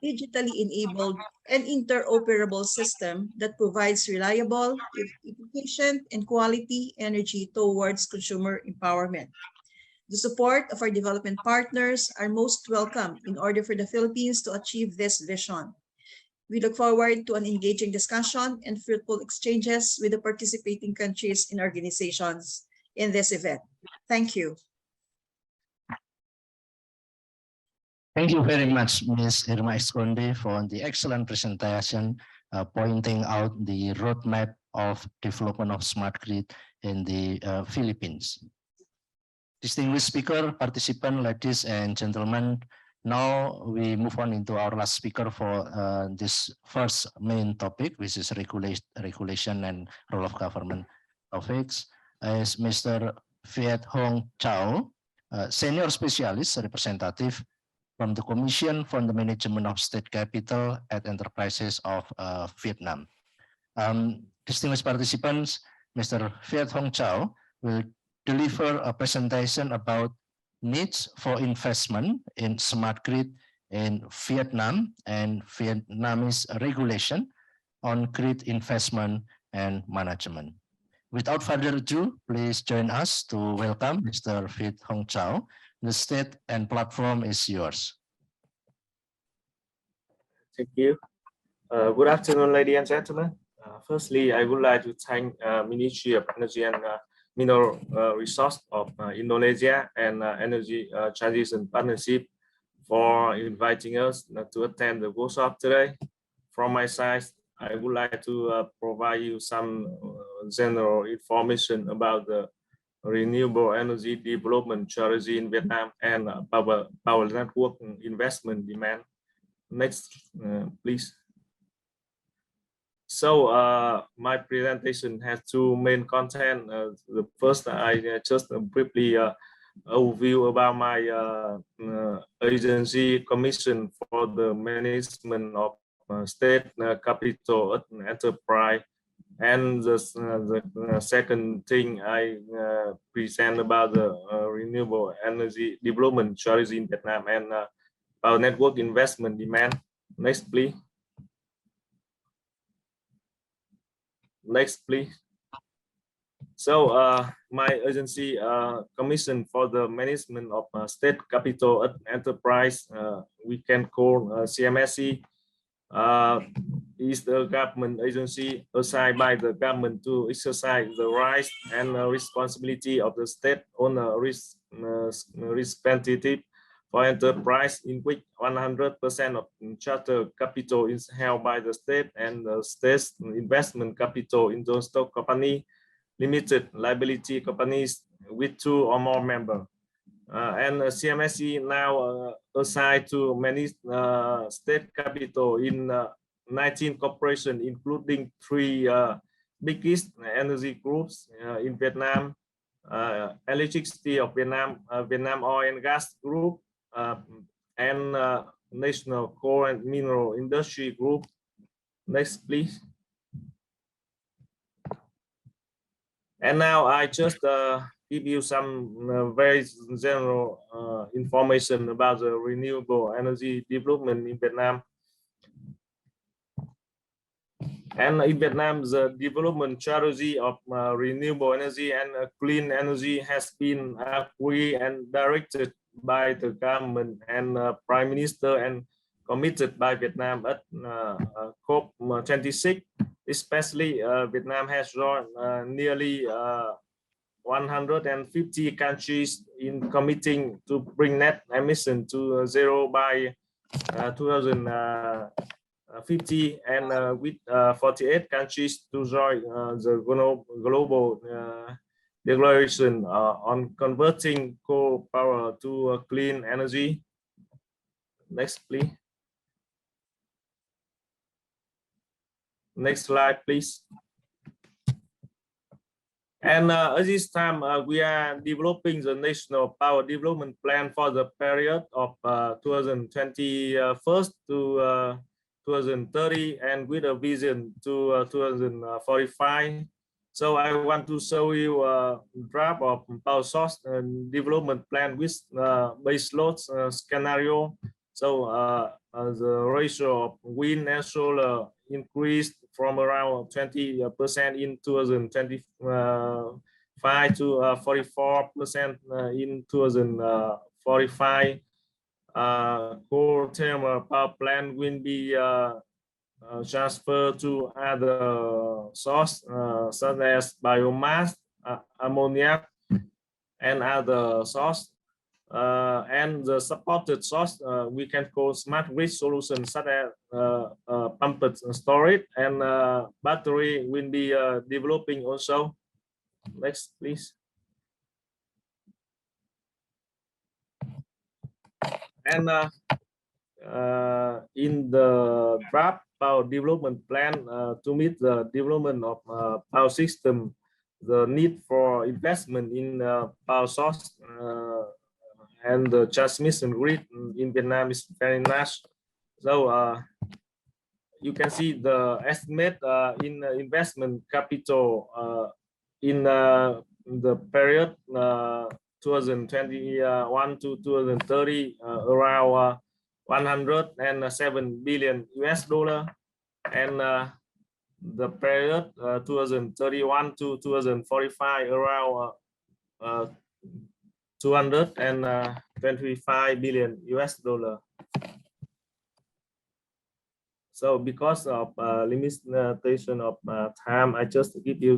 digitally enabled, and interoperable system that provides reliable, efficient, and quality energy towards consumer empowerment. The support of our development partners are most welcome in order for the Philippines to achieve this vision. We look forward to an engaging discussion and fruitful exchanges with the participating countries and organizations in this event. Thank you. Thank you very much, Ms. Irma Esconde, for the excellent presentation, pointing out the roadmap of development of smart grid in the Philippines. Distinguished speaker, participant, ladies and gentlemen, now we move on into our last speaker for this first main topic, which is regulation and role of government topics, is Mr. Viet Hong Chau, senior specialist representative from the Commission for the Management of State Capital at Enterprises of Vietnam. Distinguished participants, Mr. Viet Hong Chau will deliver a presentation about needs for investment in smart grid in Vietnam and Vietnamese regulation on grid investment and management. Without further ado, please join us to welcome Mr. Viet Hong Chau. The stage and platform is yours. Thank you. Good afternoon, ladies and gentlemen. Firstly, I would like to thank Ministry of Energy and Mineral Resource of Indonesia and Energy Transition Partnership for inviting us to attend the workshop today. From my side, I would like to provide you some general information about the renewable energy development strategy in Vietnam and power network investment demand. Next, please. So my presentation has two main content. The first, I just briefly overview about my agency commission for the management of state capital enterprise. And the second thing I present about the renewable energy development strategy in Vietnam and power network investment demand. Next, please. Next, please. So my agency commission for the management of state capital enterprise, we can call CMSE, is the government agency assigned by the government to exercise the rights and responsibility of the state-owned representative for enterprise in which 100% of charter capital is held by the state and the state's investment capital in those stock company, limited liability companies with 2 or more members. And CMSE now assigned to manage state capital in 19 corporations, including 3 biggest energy groups in Vietnam, Electricity of Vietnam, Vietnam Oil and Gas Group, and National Coal and Mineral Industry Group. Next, please. And now I just give you some very general information about the renewable energy development in Vietnam. And in Vietnam, the development strategy of renewable energy and clean energy has been agreed and directed by the government and Prime Minister and committed by Vietnam at COP26. Especially Vietnam has joined nearly 150 countries in committing to bring net emission to zero by 2050 and with 48 countries to join the global declaration on converting coal power to clean energy. Next, please. Next slide, please. And at this time, we are developing the National Power Development Plan for the period of 2021 to 2030, and with a vision to 2045. So I want to show you a draft of power source development plan with base load scenario. So the ratio of wind and solar increased from around 20% in 2025 to 44% in 2045. Coal thermal power plant will be transferred to other sources such as biomass, ammonia, and other sources. And the supported source we can call smart grid solutions such as pumped storage and battery will be developing also. Next, please. And in the draft power development plan to meet the development of power system, the need for investment in power source and the transmission grid in Vietnam is very large. So you can see the estimate in investment capital in the period 2021 to 2030 around 107 billion US dollar, and the period 2031 to 2045 around 225 billion US dollar. So because of limitation of time, I just give you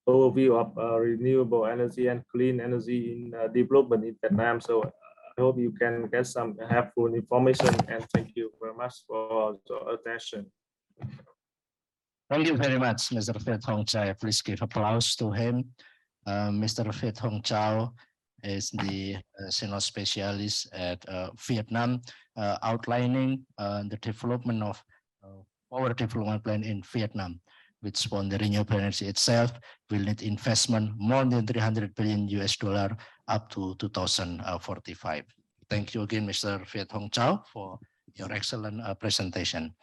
overview of renewable energy and clean energy in development in Vietnam. So I hope you can get some helpful information, and thank you very much for your attention. Thank you very much, Mr. Viet Hong Chau. Please give applause to him. Mr. Viet Hong Chau is the senior specialist at Vietnam, outlining the development of power development plan in Vietnam, which for the renewable energy itself will need investment more than 300 billion US dollar up to 2045. Thank you again, Mr. Viet Hong Chau, for your excellent presentation.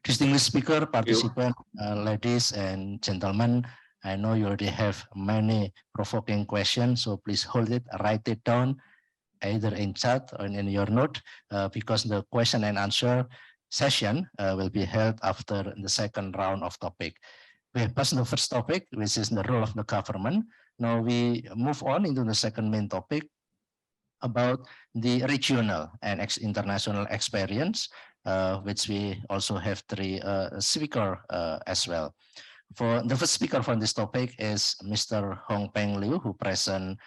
Distinguished speaker, participants, ladies and gentlemen, I know you already have many provoking questions, so please hold it, write it down, either in chat or in your note, because the question and answer session will be held after the second round of topic. We have passed the first topic, which is the role of the government. Now we move on into the second main topic about the regional and international experience, which we also have three speakers as well. For the first speaker for this topic is Mr. Hong Peng Liu, who present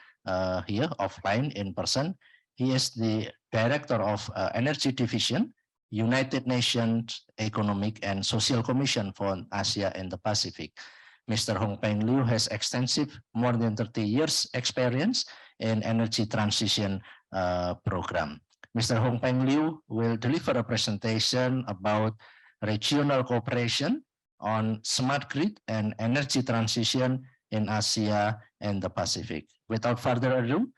here offline in person. He is the Director of Energy Division, United Nations Economic and Social Commission for Asia and the Pacific. Mr. Hong Peng Liu has extensive, more than 30 years experience in energy transition program. Mr. Hong Peng Liu will deliver a presentation about regional cooperation on smart grid and energy transition in Asia and the Pacific. Without further ado,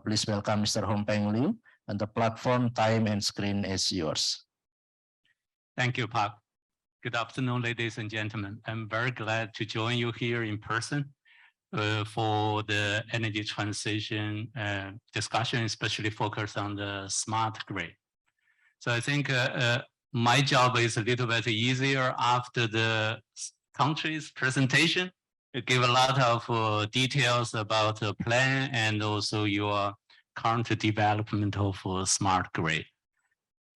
please welcome Mr. Hong Peng Liu, and the platform, time, and screen is yours. Thank you, Park. Good afternoon, ladies and gentlemen. I'm very glad to join you here in person for the energy transition discussion, especially focused on the smart grid. So I think my job is a little bit easier after the country's presentation. You give a lot of details about the plan and also your current development of smart grid.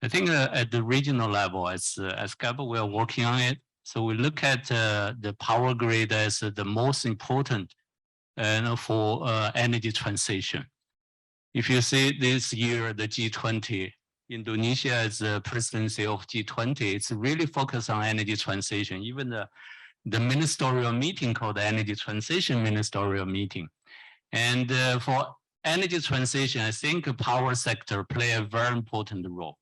I think at the regional level, as GABA, we are working on it. So we look at the power grid as the most important for energy transition. If you see this year, the G20 Indonesia as the presidency of G20, it's really focused on energy transition. Even the ministerial meeting called the Energy Transition Ministerial Meeting. And for energy transition, I think the power sector play a very important role.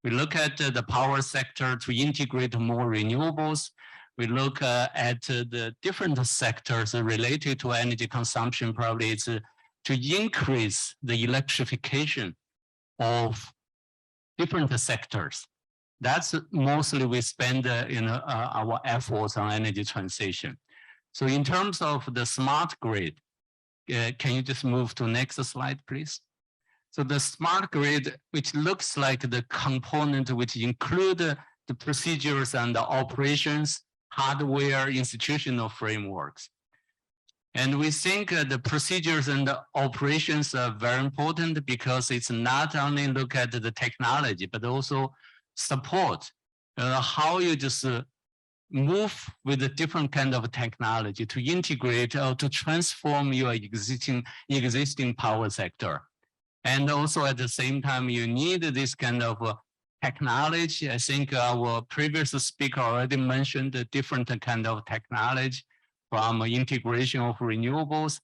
We look at the power sector to integrate more renewables. We look at the different sectors related to energy consumption. Probably it's to increase the electrification of different sectors. That's mostly we spend our efforts on energy transition. So in terms of the smart grid, can you just move to next slide, please? So the smart grid, which looks like the component which include the procedures and the operations, hardware, institutional frameworks. And we think the procedures and the operations are very important because it's not only look at the technology, but also support how you just move with a different kind of technology to integrate or to transform your existing power sector. And also at the same time, you need this kind of technology. I think our previous speaker already mentioned the different kind of technology, from integration of renewables,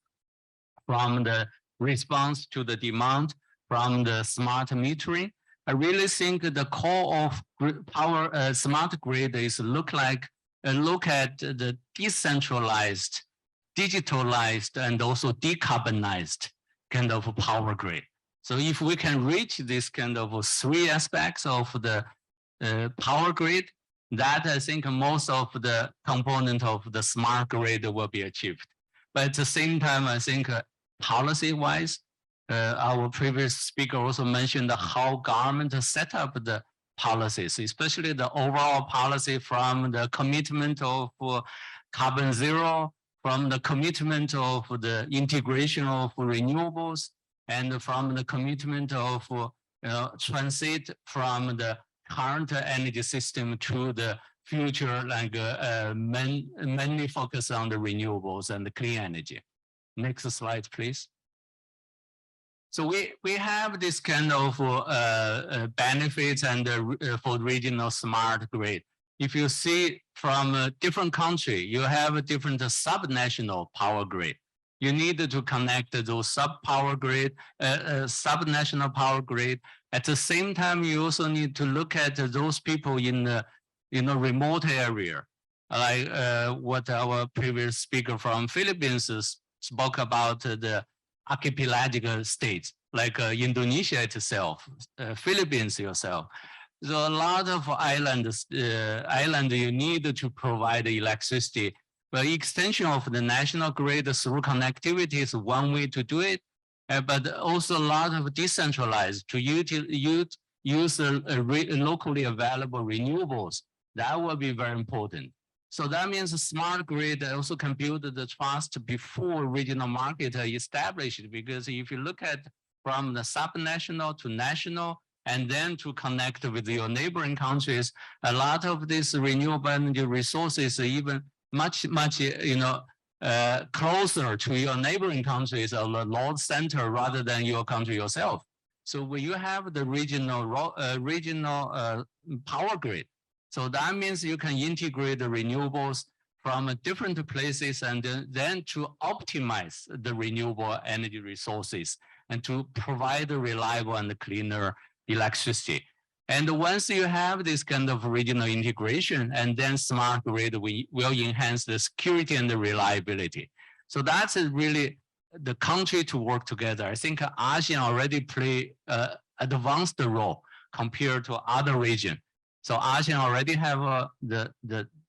from the response to the demand, from the smart metering. I really think the core of power smart grid is look at the decentralized, digitalized, and also decarbonized kind of power grid. So if we can reach this kind of three aspects of the power grid, that I think most of the component of the smart grid will be achieved. But at the same time, I think policy-wise, our previous speaker also mentioned how government set up the policies, especially the overall policy from the commitment of carbon zero, from the commitment of the integration of renewables, and from the commitment of transit from the current energy system to the future, like mainly focus on the renewables and the clean energy. Next slide, please. So we have this kind of benefits and for regional smart grid. If you see from a different country, you have a different subnational power grid. You need to connect those subnational power grid. At the same time, you also need to look at those people in a remote area, like what our previous speaker from Philippines spoke about, the archipelagical states, like Indonesia itself, Philippines yourself. So a lot of islands you need to provide electricity. But extension of the national grid through connectivity is one way to do it, but also a lot of decentralized to use locally available renewables. That will be very important. So that means a smart grid also can build the trust before regional market are established, because if you look at from the subnational to national, and then to connect with your neighboring countries, a lot of these renewable energy resources are even much closer to your neighboring countries or the load center rather than your country yourself. So when you have the regional power grid, so that means you can integrate the renewables from different places and then to optimize the renewable energy resources and to provide a reliable and cleaner electricity. And once you have this kind of regional integration, and then smart grid will enhance the security and the reliability. So that's really the country to work together. I think ASEAN already play an advanced role compared to other regions. So ASEAN already have the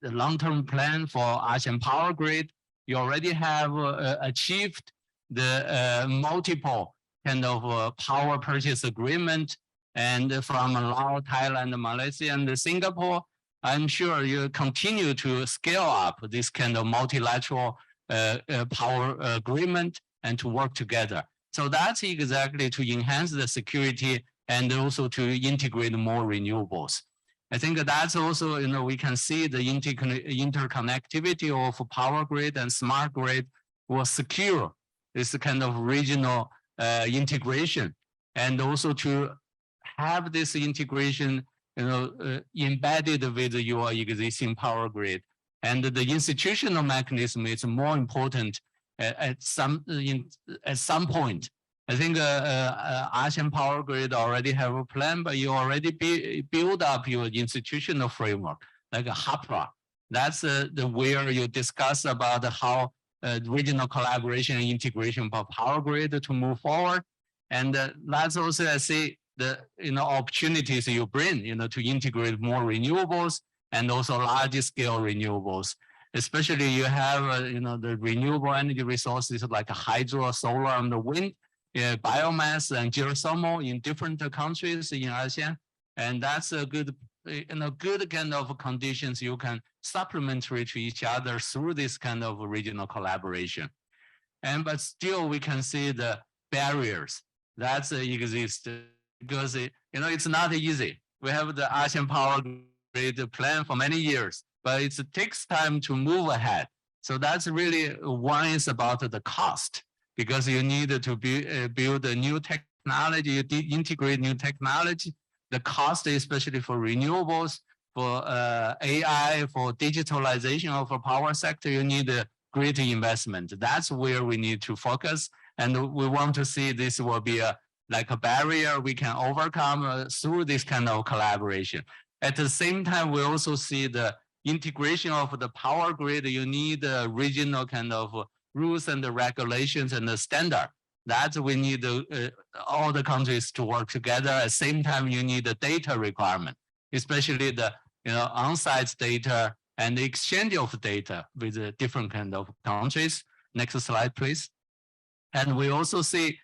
long-term plan for ASEAN power grid. You already have achieved the multiple kind of power purchase agreement. And from Laos, Thailand, Malaysia, and Singapore, I'm sure you continue to scale up this kind of multilateral power agreement and to work together. So that's exactly to enhance the security and also to integrate more renewables. I think that's also, we can see the interconnectivity of power grid and smart grid will secure this kind of regional integration, and also to have this integration, embedded with your existing power grid. And the institutional mechanism is more important at some point. I think ASEAN Power Grid already have a plan, but you already build up your institutional framework, like a HAPRA. That's the where you discuss about how regional collaboration and integration of power grid to move forward. And that's also, I see, the opportunities you bring, to integrate more renewables and also large scale renewables. Especially you have, the renewable energy resources like hydro, solar, and the wind, biomass and geothermal in different countries in ASEAN. And that's a good, good kind of conditions you can supplementary to each other through this kind of regional collaboration. But still we can see the barriers that exist because, it's not easy. We have the ASEAN Power Grid plan for many years, but it takes time to move ahead. So that's really one is about the cost, because you need to build a new technology, you integrate new technology. The cost, especially for renewables, for AI, for digitalization of a power sector, you need a great investment. That's where we need to focus. And we want to see this will be like a barrier we can overcome through this kind of collaboration. At the same time, we also see the integration of the power grid. You need regional kind of rules and the regulations and the standard. That we need all the countries to work together. At the same time, you need the data requirement, especially the on-site data and the exchange of data with the different kind of countries. Next slide, please. And we also see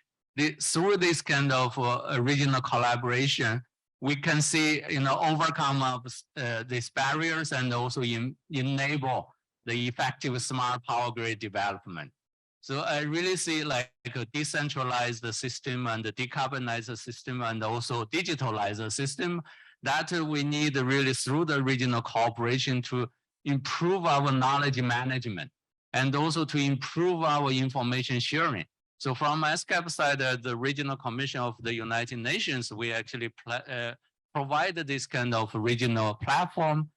through this kind of regional collaboration, we can see overcome of these barriers and also enable the effective smart power grid development. So I really see like a decentralized system and a decarbonized system and also digitalized system that we need really through the regional cooperation to improve our knowledge management and also to improve our information sharing. So from ESCAP side, the Regional Commission of the United Nations, we actually provided this kind of regional platform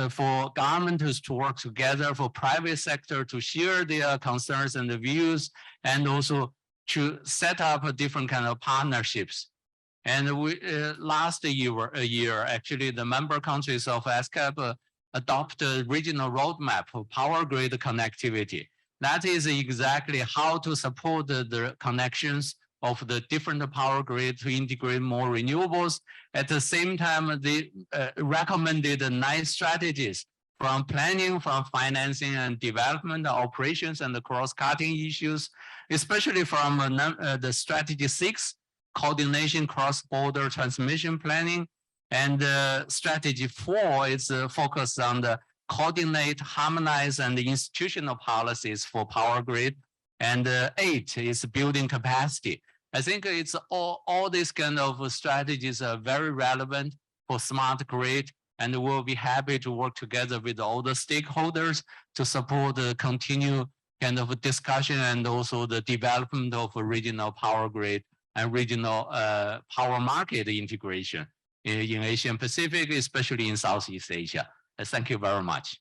for governments to work together, for private sector to share their concerns and the views, and also to set up a different kind of partnerships. And we last year, actually, the member countries of ESCAP adopted regional roadmap for power grid connectivity. That is exactly how to support the connections of the different power grid to integrate more renewables. At the same time, they recommended 9 strategies from planning, from financing and development, operations, and the cross-cutting issues, especially from the strategy 6, coordination cross-border transmission planning, and strategy 4 is focused on the coordinate, harmonize, and the institutional policies for power grid, and 8 is building capacity. I think it's all these kind of strategies are very relevant for smart grid, and we'll be happy to work together with all the stakeholders to support the continued kind of discussion and also the development of a regional power grid and regional power market integration in Asian Pacific, especially in Southeast Asia. Thank you very much.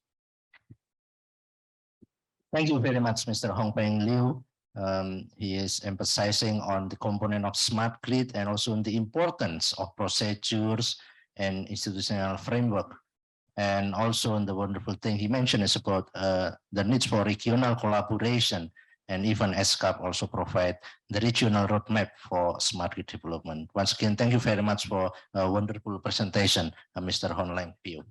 Thank you very much, Mr. Hongpeng Liu. He is emphasizing on the component of smart grid and also on the importance of procedures and institutional framework. And also on the wonderful thing he mentioned is about the needs for regional collaboration, and even ESCAP also provide the regional roadmap for smart grid development. Once again, thank you very much for a wonderful presentation, Mr. Hongpeng Liu.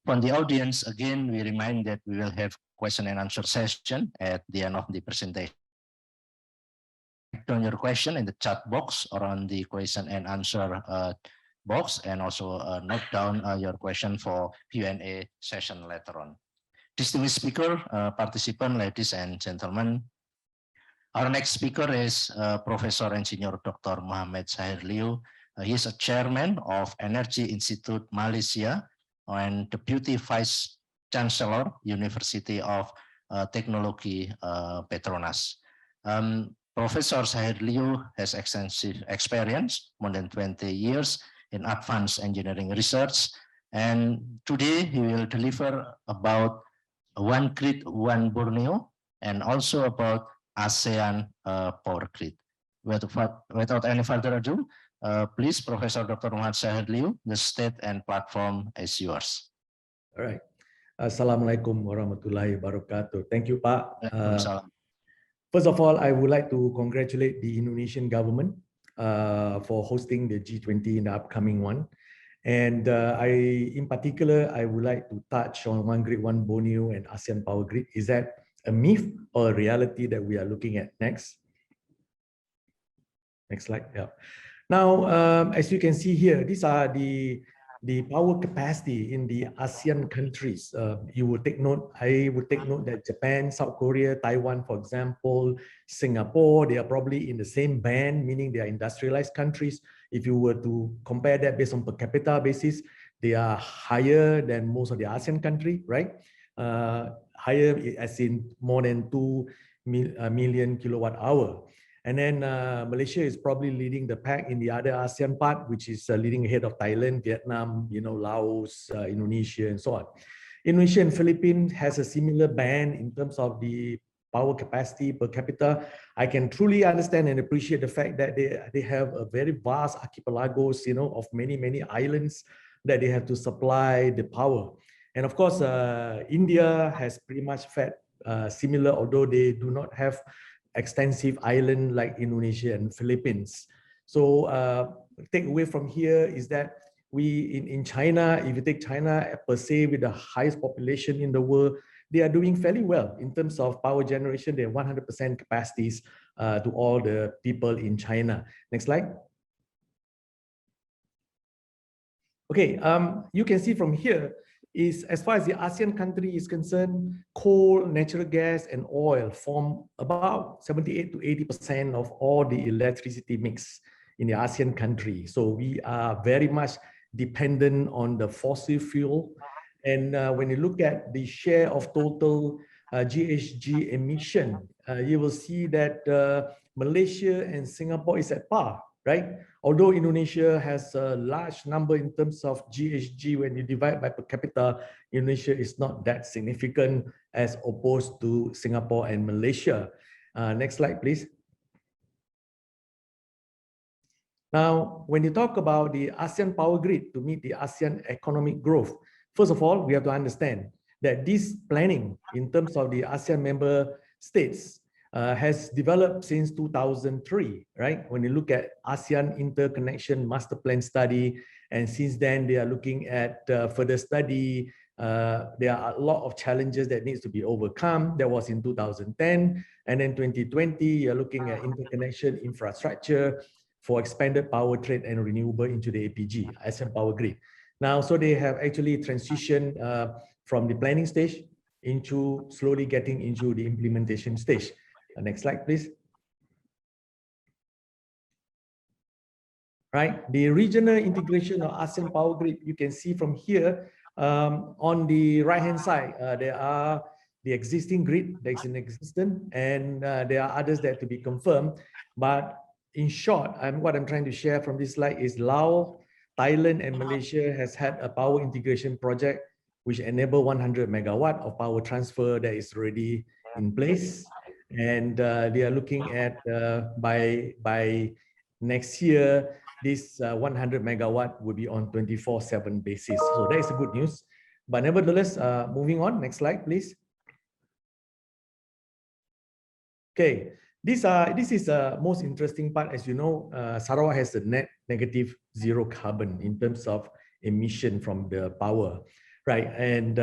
From the audience, again, we remind that we will have question and answer session at the end of the presentation. Write down your question in the chat box or on the question and answer box, and also note down your question for Q&A session later on. Distinguished speaker, participant, ladies and gentlemen, our next speaker is Professor Engineer Dr. Muhammad Zahir Liu. He is a chairman of Energy Institute Malaysia and Deputy Vice Chancellor, University of Technology Petronas. Professor Syed Liu has extensive experience, more than 20 years in advanced engineering research. And today he will deliver about One Grid, One Borneo, and also about ASEAN Power Grid. Without any further ado, please, Professor Dr. Muhammad Syed Liu, the stage and platform is yours. All right. Assalamualaikum warahmatullahi wabarakatuh. Thank you, Pak. First of all, I would like to congratulate the Indonesian government for hosting the G20 in the upcoming one. And in particular, I would like to touch on One Grid, One Borneo and ASEAN Power Grid. Is that a myth or a reality that we are looking at next? Next slide. Yeah. Now, as you can see here, these are the power capacity in the ASEAN countries. You will take note, I would take note that Japan, South Korea, Taiwan, for example, Singapore, they are probably in the same band, meaning they are industrialized countries. If you were to compare that based on per capita basis, they are higher than most of the ASEAN country, right? Higher as in more than 2 million kilowatt hour. And then Malaysia is probably leading the pack in the other ASEAN part, which is leading ahead of Thailand, Vietnam, Laos, Indonesia, and so on. Indonesia and Philippines has a similar band in terms of the power capacity per capita. I can truly understand and appreciate the fact that they have a very vast archipelagos, of many islands that they have to supply the power. And of course, India has pretty much fared similar, although they do not have extensive island like Indonesia and Philippines. So take away from here is that in China, if you take China per se with the highest population in the world, they are doing fairly well in terms of power generation. They have 100% capacities to all the people in China. Next slide. Okay, you can see from here is as far as the ASEAN country is concerned, coal, natural gas, and oil form about 78 to 80% of all the electricity mix in the ASEAN country. So we are very much dependent on the fossil fuel. And when you look at the share of total GHG emission, you will see that Malaysia and Singapore is at par, right? Although Indonesia has a large number in terms of GHG, when you divide by per capita, Indonesia is not that significant as opposed to Singapore and Malaysia. Next slide, please. Now, when you talk about the ASEAN power grid to meet the ASEAN economic growth, first of all, we have to understand that this planning in terms of the ASEAN member states has developed since 2003, right? When you look at ASEAN Interconnection Master Plan study, and since then they are looking at further study. There are a lot of challenges that needs to be overcome. That was in 2010, and then 2020, you're looking at interconnection infrastructure for expanded power trade and renewable into the APG, ASEAN Power Grid. Now, so they have actually transitioned from the planning stage into slowly getting into the implementation stage. Next slide, please. Right, the regional integration of ASEAN Power Grid, you can see from here on the right-hand side, there are the existing grid that is in existence, and there are others that to be confirmed. But in short, what I'm trying to share from this slide is Laos, Thailand, and Malaysia has had a power integration project which enable 100 megawatt of power transfer that is already in place. And they are looking at by next year, this 100 megawatt will be on 24/7 basis. So that is a good news. But nevertheless, moving on, next slide, please. Okay, this is the most interesting part. As you know, Sarawak has a net negative zero carbon in terms of emission from the power, right? And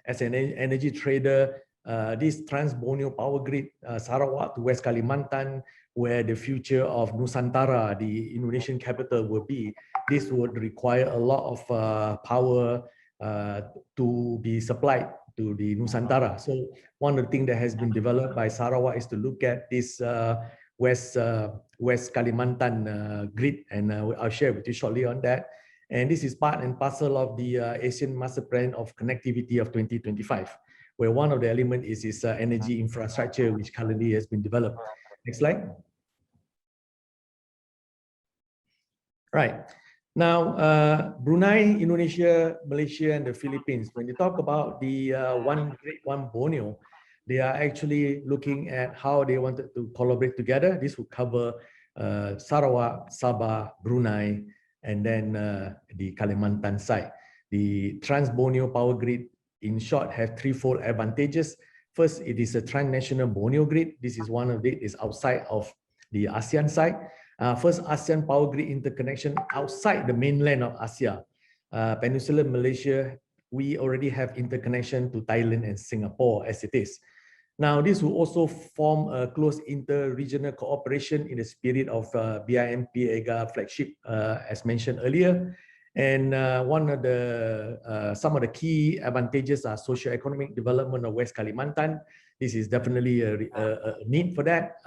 as an energy trader, this Trans-Borneo Power Grid, Sarawak to West Kalimantan, where the future of Nusantara, the Indonesian capital, will be, this would require a lot of power to be supplied to the Nusantara. So one of the things that has been developed by Sarawak is to look at this West Kalimantan grid, and I'll share with you shortly on that. And this is part and parcel of the Asian Master Plan of Connectivity of 2025, where one of the elements is this energy infrastructure, which currently has been developed. Next slide. Right. Now, Brunei, Indonesia, Malaysia, and the Philippines, when they talk about the One Great One Borneo, they are actually looking at how they wanted to collaborate together. This would cover Sarawak, Sabah, Brunei, and then the Kalimantan side. The Trans-Borneo Power Grid, in short, have threefold advantages. First, it is a transnational Borneo grid. This is one of it, is outside of the ASEAN side. First ASEAN power grid interconnection outside the mainland of Asia. Peninsular Malaysia, we already have interconnection to Thailand and Singapore as it is. Now, this will also form a close inter-regional cooperation in the spirit of BIMP EGA flagship, as mentioned earlier. And some of the key advantages are socio-economic development of West Kalimantan. This is definitely a need for that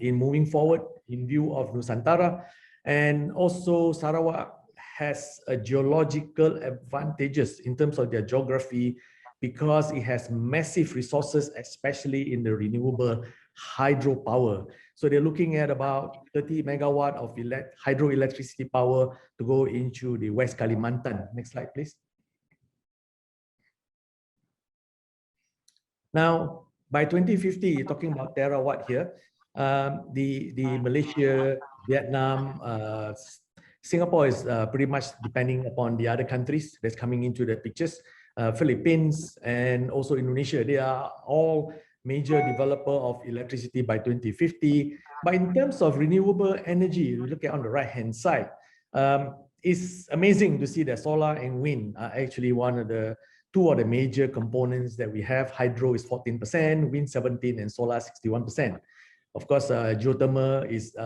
in moving forward in view of Nusantara. And also Sarawak has a geological advantages in terms of their geography because it has massive resources, especially in the renewable hydropower. So they're looking at about 30 megawatt of hydroelectricity power to go into the West Kalimantan. Next slide, please. Now, by 2050, talking about terawatt here, the Malaysia, Vietnam, Singapore is pretty much depending upon the other countries that's coming into the pictures. Philippines and also Indonesia, they are all major developer of electricity by 2050. But in terms of renewable energy, we look at on the right-hand side, it's amazing to see that solar and wind are actually two of the major components that we have. Hydro is 14%, wind 17%, and solar 61%. Of course, geothermal is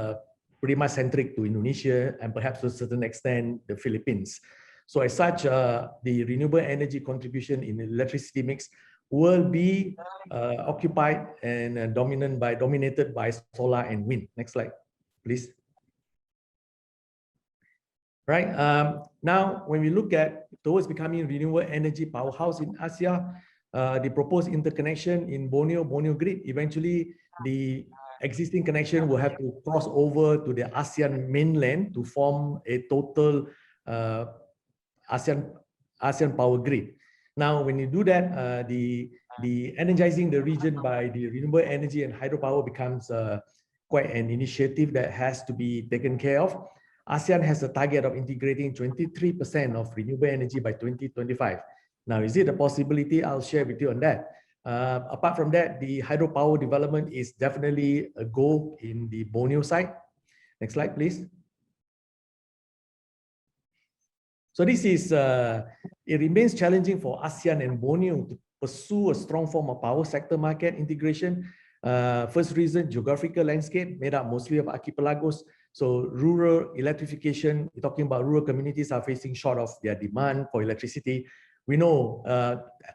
pretty much centric to Indonesia and perhaps to a certain extent, the Philippines. So as such, the renewable energy contribution in the electricity mix will be occupied and dominated by solar and wind. Next slide, please. Right. Now, when we look at towards becoming renewable energy powerhouse in Asia, the proposed interconnection in Borneo grid, eventually the existing connection will have to cross over to the ASEAN mainland to form a total ASEAN power grid. Now, when you do that, the energizing the region by the renewable energy and hydropower becomes quite an initiative that has to be taken care of. ASEAN has a target of integrating 23% of renewable energy by 2025. Now, is it a possibility? I'll share with you on that. Apart from that, the hydropower development is definitely a goal in the Borneo side. Next slide, please. So this is, it remains challenging for ASEAN and Borneo to pursue a strong form of power sector market integration. First reason, geographical landscape made up mostly of archipelagos. So rural electrification, we're talking about rural communities are facing short of their demand for electricity. We know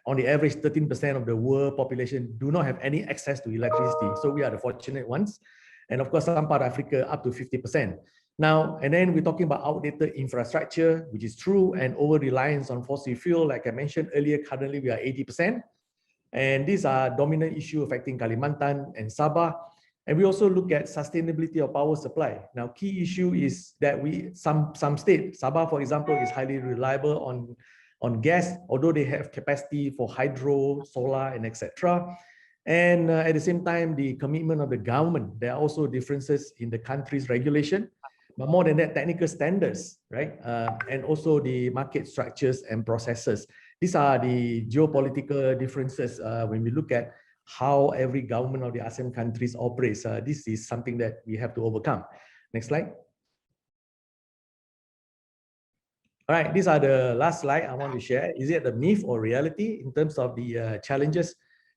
on the average, 13% of the world population do not have any access to electricity. So we are the fortunate ones. And of course, some part of Africa up to 50%. Now, and then we're talking about outdated infrastructure, which is true, and over-reliance on fossil fuel. Like I mentioned earlier, currently we are 80%. And these are dominant issues affecting Kalimantan and Sabah. And we also look at sustainability of power supply. Now, key issue is that some state, Sabah, for example, is highly reliable on gas, although they have capacity for hydro, solar, and etc. And at the same time, the commitment of the government, there are also differences in the country's regulation, but more than that, technical standards, right? And also the market structures and processes. These are the geopolitical differences when we look at how every government of the ASEAN countries operates. This is something that we have to overcome. Next slide. All right, these are the last slide I want to share. Is it a myth or reality in terms of the challenges?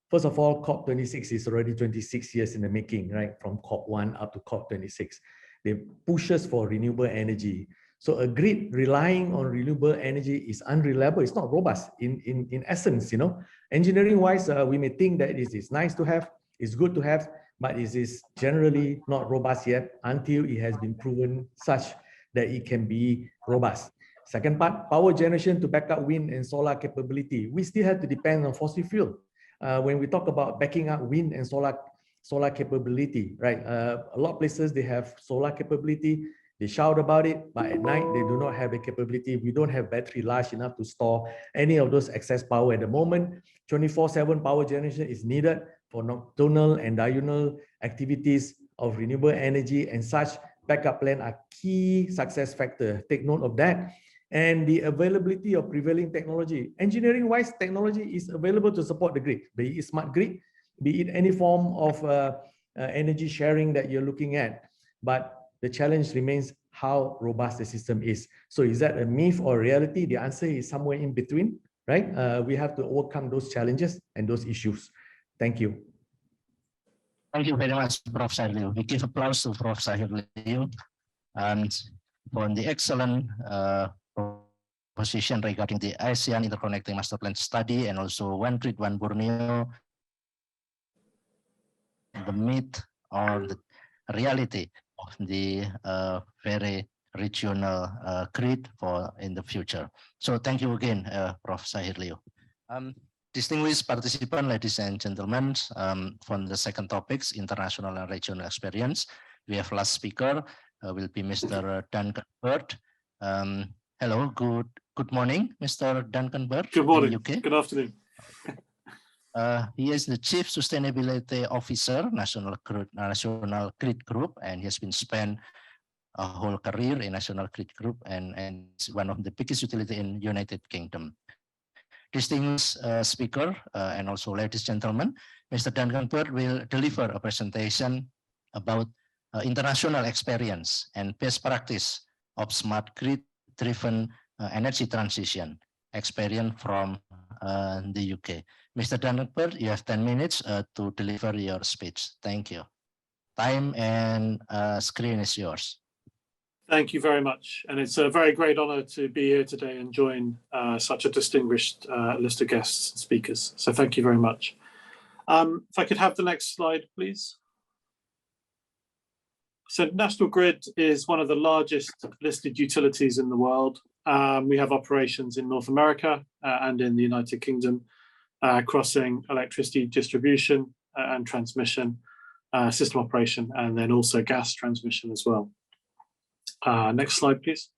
First of all, COP26 is already 26 years in the making, right? From COP1 up to COP26. They push us for renewable energy. So a grid relying on renewable energy is unreliable. It's not robust in essence, you know. Engineering wise, we may think that it is nice to have, it's good to have, but it is generally not robust yet until it has been proven such that it can be robust. Second part, power generation to back up wind and solar capability. We still have to depend on fossil fuel. When we talk about backing up wind and solar capability, right? A lot of places, they have solar capability. They shout about it, but at night they do not have the capability. We don't have battery large enough to store any of those excess power at the moment. 24/7 power generation is needed for nocturnal and diurnal activities of renewable energy, and such backup plan are key success factor. Take note of that. And the availability of prevailing technology. Engineering-wise, technology is available to support the grid, be it smart grid, be it any form of energy sharing that you're looking at. But the challenge remains how robust the system is. So is that a myth or reality? The answer is somewhere in between, right? We have to overcome those challenges and those issues. Thank you. Thank you very much, Prof. Sahir. We give applause to Prof. Sahir and for the excellent position regarding the ASEAN Interconnecting Master Plan study, and also One Grid, One Borneo, the myth or the reality of the very regional grid for in the future. So thank you again, Prof. Sahir Liu. Distinguished participants, ladies and gentlemen, from the second topics, international and regional experience, we have last speaker will be Mr. Duncan Bird. Hello, good morning, Mr. Duncan Bird. Good morning. UK. Good afternoon. He is the Chief Sustainability Officer, National Grid Group, and he has been spent a whole career in National Grid Group, and is one of the biggest utility in United Kingdom. Distinguished speaker and also ladies and gentlemen, Mr. Duncan Bird will deliver a presentation about international experience and best practice of smart grid-driven energy transition experience from the UK. Mr. Duncan Bird, you have 10 minutes to deliver your speech. Thank you. Time and screen is yours. Thank you very much. And it's a very great honor to be here today and join such a distinguished list of guests and speakers. So thank you very much. If I could have the next slide, please. So National Grid is one of the largest listed utilities in the world. We have operations in North America and in the United Kingdom, crossing electricity distribution and transmission, system operation, and then also gas transmission as well. Next slide, please.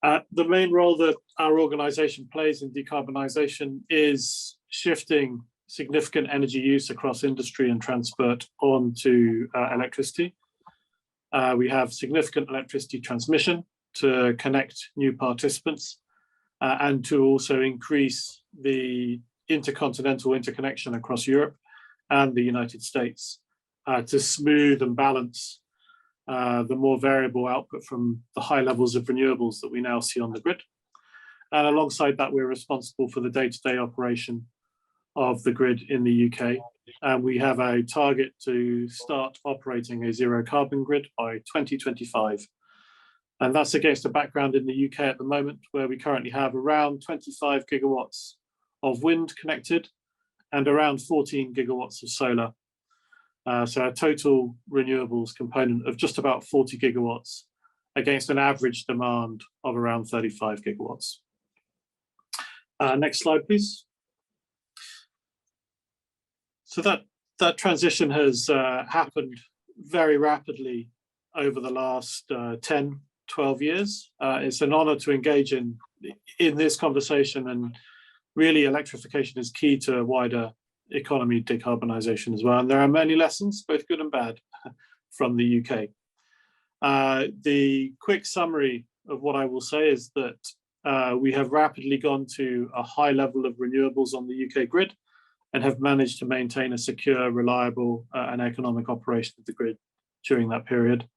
The main role that our organization plays in decarbonisation is shifting significant energy use across industry and transport onto electricity. We have significant electricity transmission to connect new participants and to also increase the intercontinental interconnection across Europe and the United States to smooth and balance the more variable output from the high levels of renewables that we now see on the grid. And alongside that, we're responsible for the day-to-day operation of the grid in the UK. And we have a target to start operating a zero carbon grid by 2025. And that's against a background in the UK at the moment, where we currently have around 25 gigawatts of wind connected and around 14 gigawatts of solar. So a total renewables component of just about 40 gigawatts against an average demand of around 35 gigawatts. Next slide, please. So that transition has happened very rapidly over the last 10, 12 years. It's an honor to engage in this conversation, and really electrification is key to wider economy decarbonisation as well. And there are many lessons, both good and bad, from the UK. The quick summary of what I will say is that we have rapidly gone to a high level of renewables on the UK grid and have managed to maintain a secure, reliable and economic operation of the grid during that period.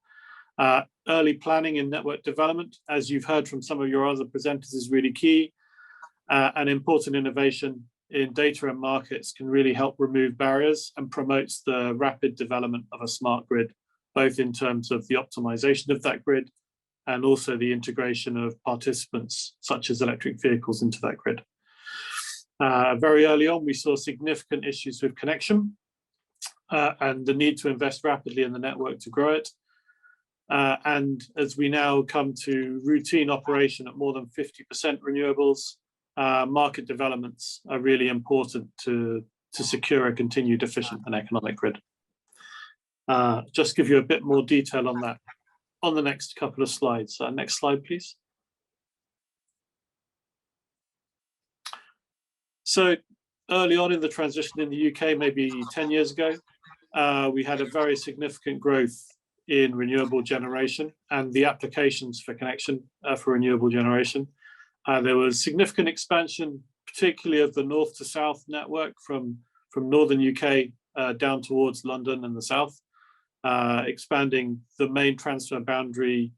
Early planning and network development, as you've heard from some of your other presenters, is really key. An important innovation in data and markets can really help remove barriers and promotes the rapid development of a smart grid, both in terms of the optimization of that grid and also the integration of participants such as electric vehicles into that grid. Very early on, we saw significant issues with connection and the need to invest rapidly in the network to grow it. And as we now come to routine operation at more than 50% renewables, market developments are really important to secure a continued efficient and economic grid. just give you a bit more detail on that on the next couple of slides. Next slide, please. So early on in the transition in the UK, maybe 10 years ago, we had a very significant growth in renewable generation and the applications for connection for renewable generation. There was significant expansion, particularly of the north to south network from northern UK down towards London and the south, expanding the main transfer boundary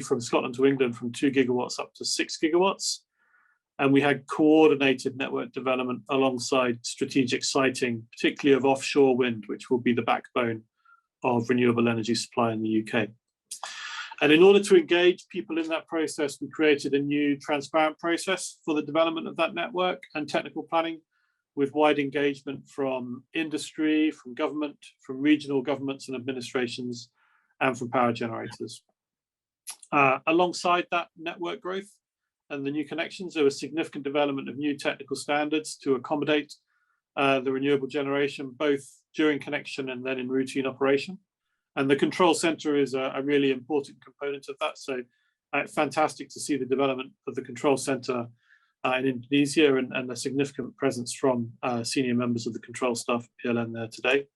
from Scotland to England from 2 gigawatts up to 6 gigawatts. And we had coordinated network development alongside strategic siting, particularly of offshore wind, which will be the backbone of renewable energy supply in the UK. And in order to engage people in that process, we created a new transparent process for the development of that network and technical planning, with wide engagement from industry, from government, from regional governments and administrations, and from power generators. Alongside that network growth and the new connections, there was significant development of new technical standards to accommodate the renewable generation, both during connection and then in routine operation. And the control center is a really important component of that. So fantastic to see the development of the control center in Indonesia and a significant presence from senior members of the control staff at PLN there today.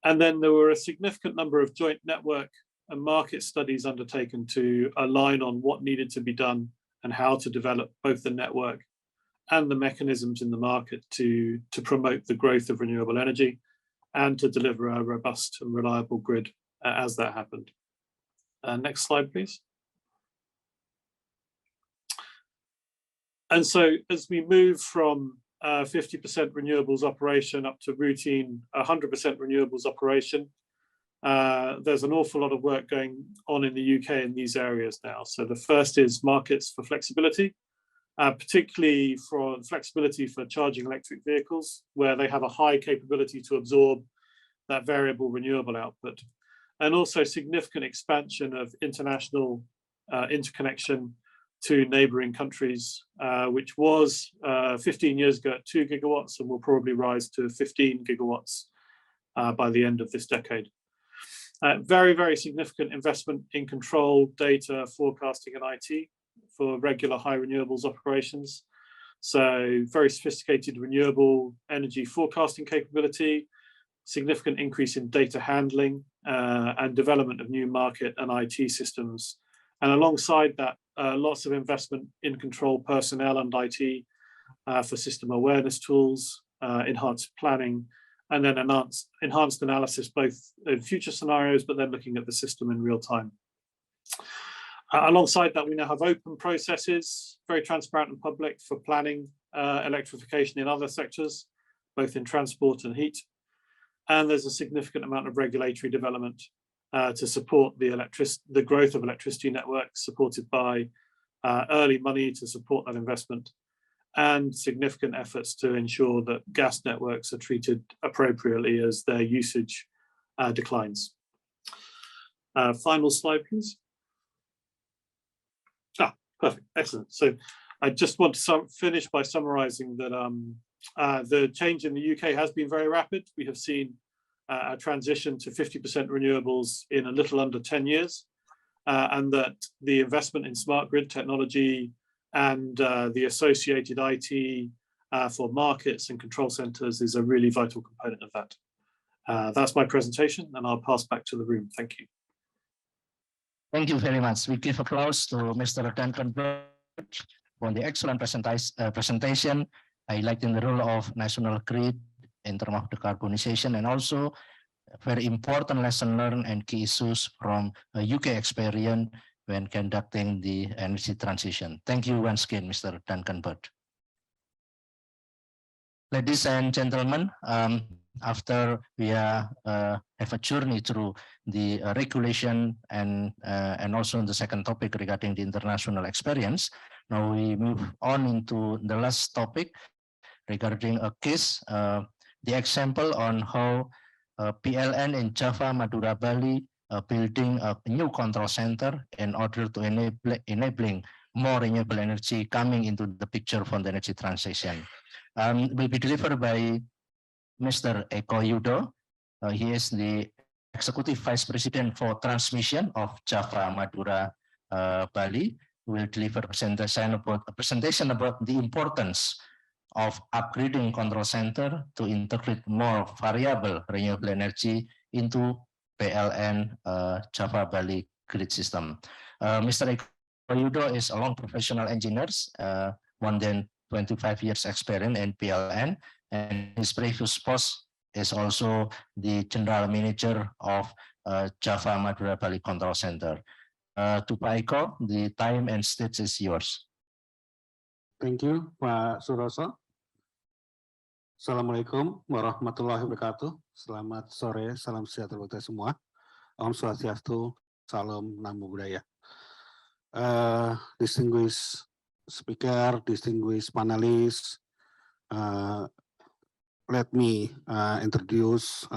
And then there were a significant number of joint network and market studies undertaken to align on what needed to be done and how to develop both the network and the mechanisms in the market to promote the growth of renewable energy and to deliver a robust and reliable grid as that happened. Next slide, please. And so as we move from 50% renewables operation up to routine 100% renewables operation, there's an awful lot of work going on in the UK in these areas now. So the first is markets for flexibility, particularly for flexibility for charging electric vehicles, where they have a high capability to absorb that variable renewable output. And also significant expansion of international interconnection to neighboring countries, which was 15 years ago at 2 gigawatts and will probably rise to 15 gigawatts by the end of this decade. Very, very significant investment in control, data, forecasting and IT for regular high renewables operations. So very sophisticated renewable energy forecasting capability, significant increase in data handling and development of new market and IT systems. And alongside that, lots of investment in control personnel and IT for system awareness tools, enhanced planning, and then enhanced analysis, both in future scenarios, but then looking at the system in real time. Alongside that, we now have open processes, very transparent and public for planning electrification in other sectors, both in transport and heat. And there's a significant amount of regulatory development to support the growth of electricity networks, supported by early money to support that investment, and significant efforts to ensure that gas networks are treated appropriately as their usage declines. Final slide, please. Perfect, excellent. So I just want to finish by summarizing that the change in the UK has been very rapid. We have seen a transition to 50% renewables in a little under 10 years, and that the investment in smart grid technology and the associated IT for markets and control centers is a really vital component of that. That's my presentation, and I'll pass back to the room. Thank you. Thank you very much. We give applause to Mr. Duncan Bird for the excellent presentation, highlighting the role of national grid in terms of decarbonization, and also very important lesson learned and key issues from UK experience when conducting the energy transition. Thank you once again, Mr. Duncan Bird. Ladies and gentlemen, after we have a journey through the regulation and also the second topic regarding the international experience, now we move on into the last topic regarding a case, the example on how PLN in Java, Madura, Bali building a new control center in order to enabling more renewable energy coming into the picture for the energy transition. Will be delivered by Mr. Eko Yudo. He is the Executive Vice President for Transmission of Java Madura Bali, will deliver a presentation about the importance of upgrading control center to integrate more variable renewable energy into PLN Java Bali grid system. Mr. Yudo is a long professional engineer, more than 25 years experience in PLN, and his previous post is also the general manager of Java Madura Bali Control Center. To Pak Eko, the time and stage is yours. Thank you, Pak Suroso. Assalamualaikum warahmatullahi wabarakatuh. Selamat sore, salam sejahtera untuk semua. Om Swastiastu, salam namo buddhaya. Distinguished speaker, distinguished panelists, let me introduce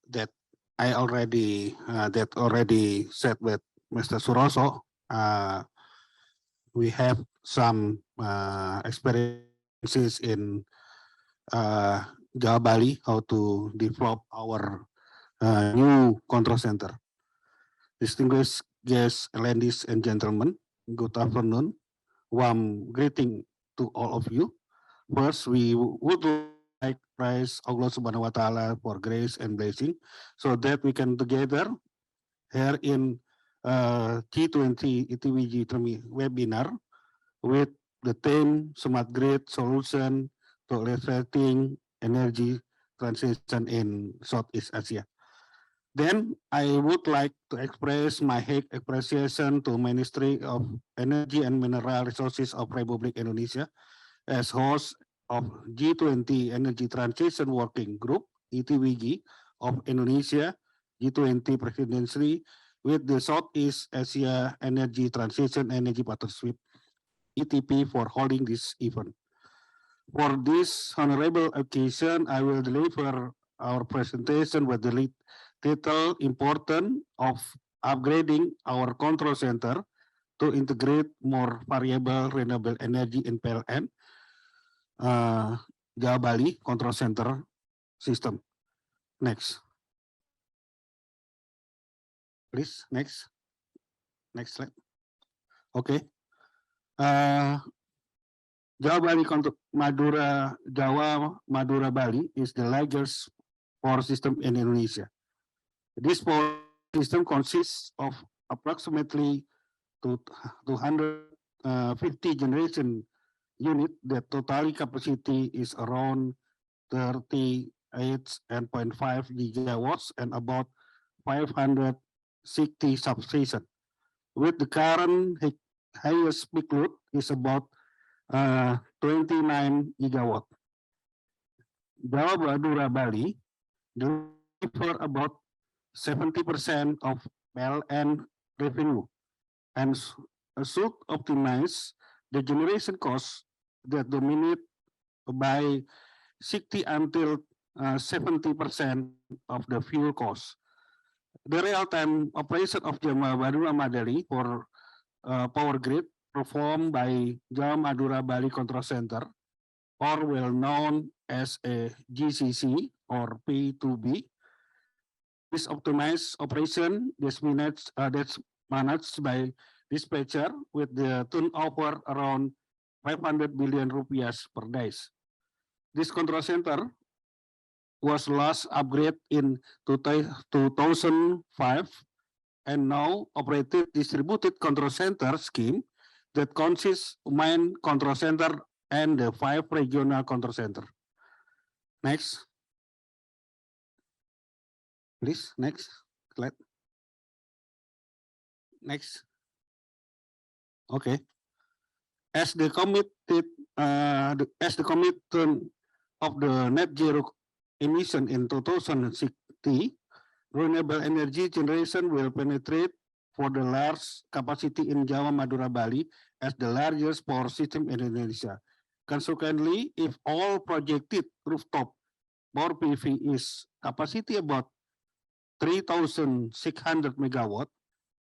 that I already said with Mr. Suroso. We have some experiences in Java Bali, how to develop our new control center. Distinguished guests, ladies and gentlemen, good afternoon. Warm greeting to all of you. First, we would like to praise Allah Subhanahu wa Ta'ala for grace and blessing, so that we can together here in G20 ETPG webinar with the theme Smart Grid Solution to Accelerating Energy Transition in Southeast Asia. Then I would like to express my appreciation to Ministry of Energy and Mineral Resources of Republic Indonesia as host of G20 Energy Transition Working Group, ETPG, of Indonesia, G20 Presidency with the Southeast Asia Energy Transition Energy Partnership, ETP, for holding this event. For this honorable occasion, I will deliver our presentation with the title Important of Upgrading Our Control Center to Integrate More Variable Renewable Energy in PLN Java Bali Control Center System. Next. Please, next slide. Okay. Java Madura Bali is the largest power system in Indonesia. This power system consists of approximately 250 generation unit that total capacity is around 38.5 gigawatts and about 560 substations. With the current highest peak load is about 29 gigawatt. Java Madura Bali deliver about 70% of PLN revenue and should optimize the generation costs that dominate by 60 until 70% of the fuel costs. The real-time operation of Java Madura Bali for power grid performed by Java Madura Bali Control Center, or well known as a GCC or P2B. This optimized operation that's managed by dispatcher with the turnover around 500 billion rupiah per day. This control center was last upgraded in 2005 and now operated distributed control center scheme that consists main control center and the 5 regional control center. Next. Please, next slide. Next. Okay. As the commitment of the net zero emission in 2060, renewable energy generation will penetrate for the large capacity in Java Madura Bali as the largest power system in Indonesia. Consequently, if all projected rooftop power PV is capacity about 3,600 megawatt,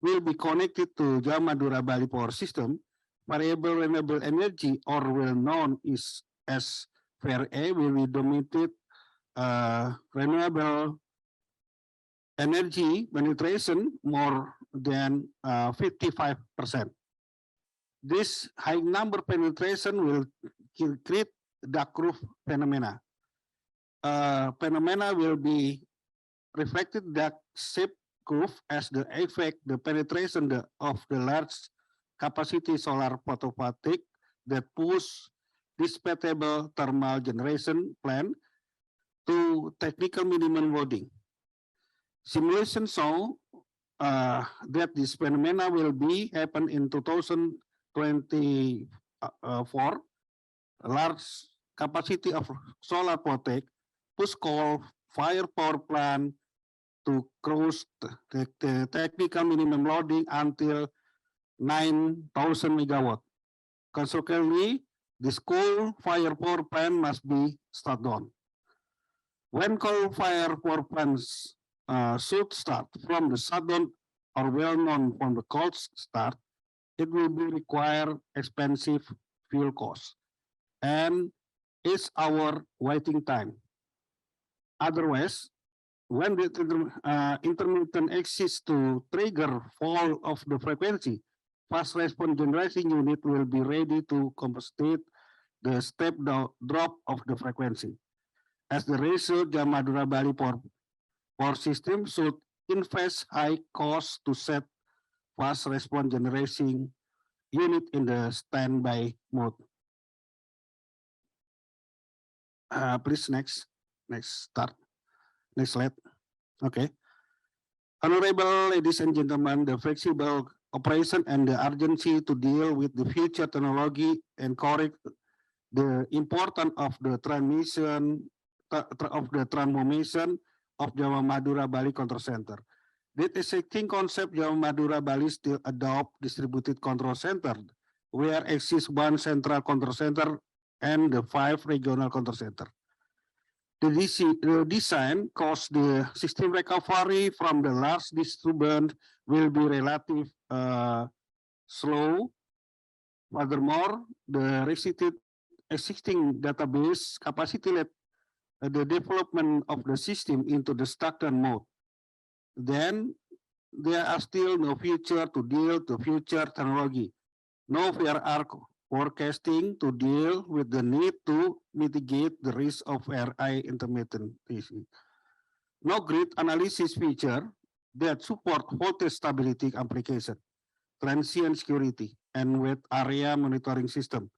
will be connected to Java Madura Bali power system. Variable renewable energy, or well known as VRE, will be dominated renewable energy penetration more than 55%. This high number penetration will create dark roof phenomena. Phenomena will be reflected dark shape curve as the effect the penetration of the large capacity solar photovoltaic that push dispatchable thermal generation plant to technical minimum loading. Simulation show that this phenomena will be happen in 2024. Large capacity of solar photovoltaic push coal fire power plant to cross the technical minimum loading until 9,000 megawatt. Consequently, this coal fire power plant must be shut down. When coal fire power plants should start from the shutdown or well known from the cold start, it will be require expensive fuel costs and it's our waiting time. Otherwise, when the intermittent exists to trigger fall of the frequency, fast response generating unit will be ready to compensate the step drop of the frequency. As the ratio Jam Madura Bali power system should invest high cost to set fast response generating unit in the standby mode. Please next start. Next slide. Okay. Honorable ladies and gentlemen, the flexible operation and the urgency to deal with the future technology encourage the importance of the transformation of Java Madura Bali Control Center. That existing concept Java Madura Bali still adopt distributed control center, where exists one central control center and the 5 regional control center. The design cause the system recovery from the large disturbance will be relatively slow. Furthermore, the existing database capacity let the development of the system into the stagnant mode. Then there are still no future to deal to future technology. No VRR forecasting to deal with the need to mitigate the risk of RI intermittency. No grid analysis feature that support voltage stability application, transient security, and wet area monitoring system.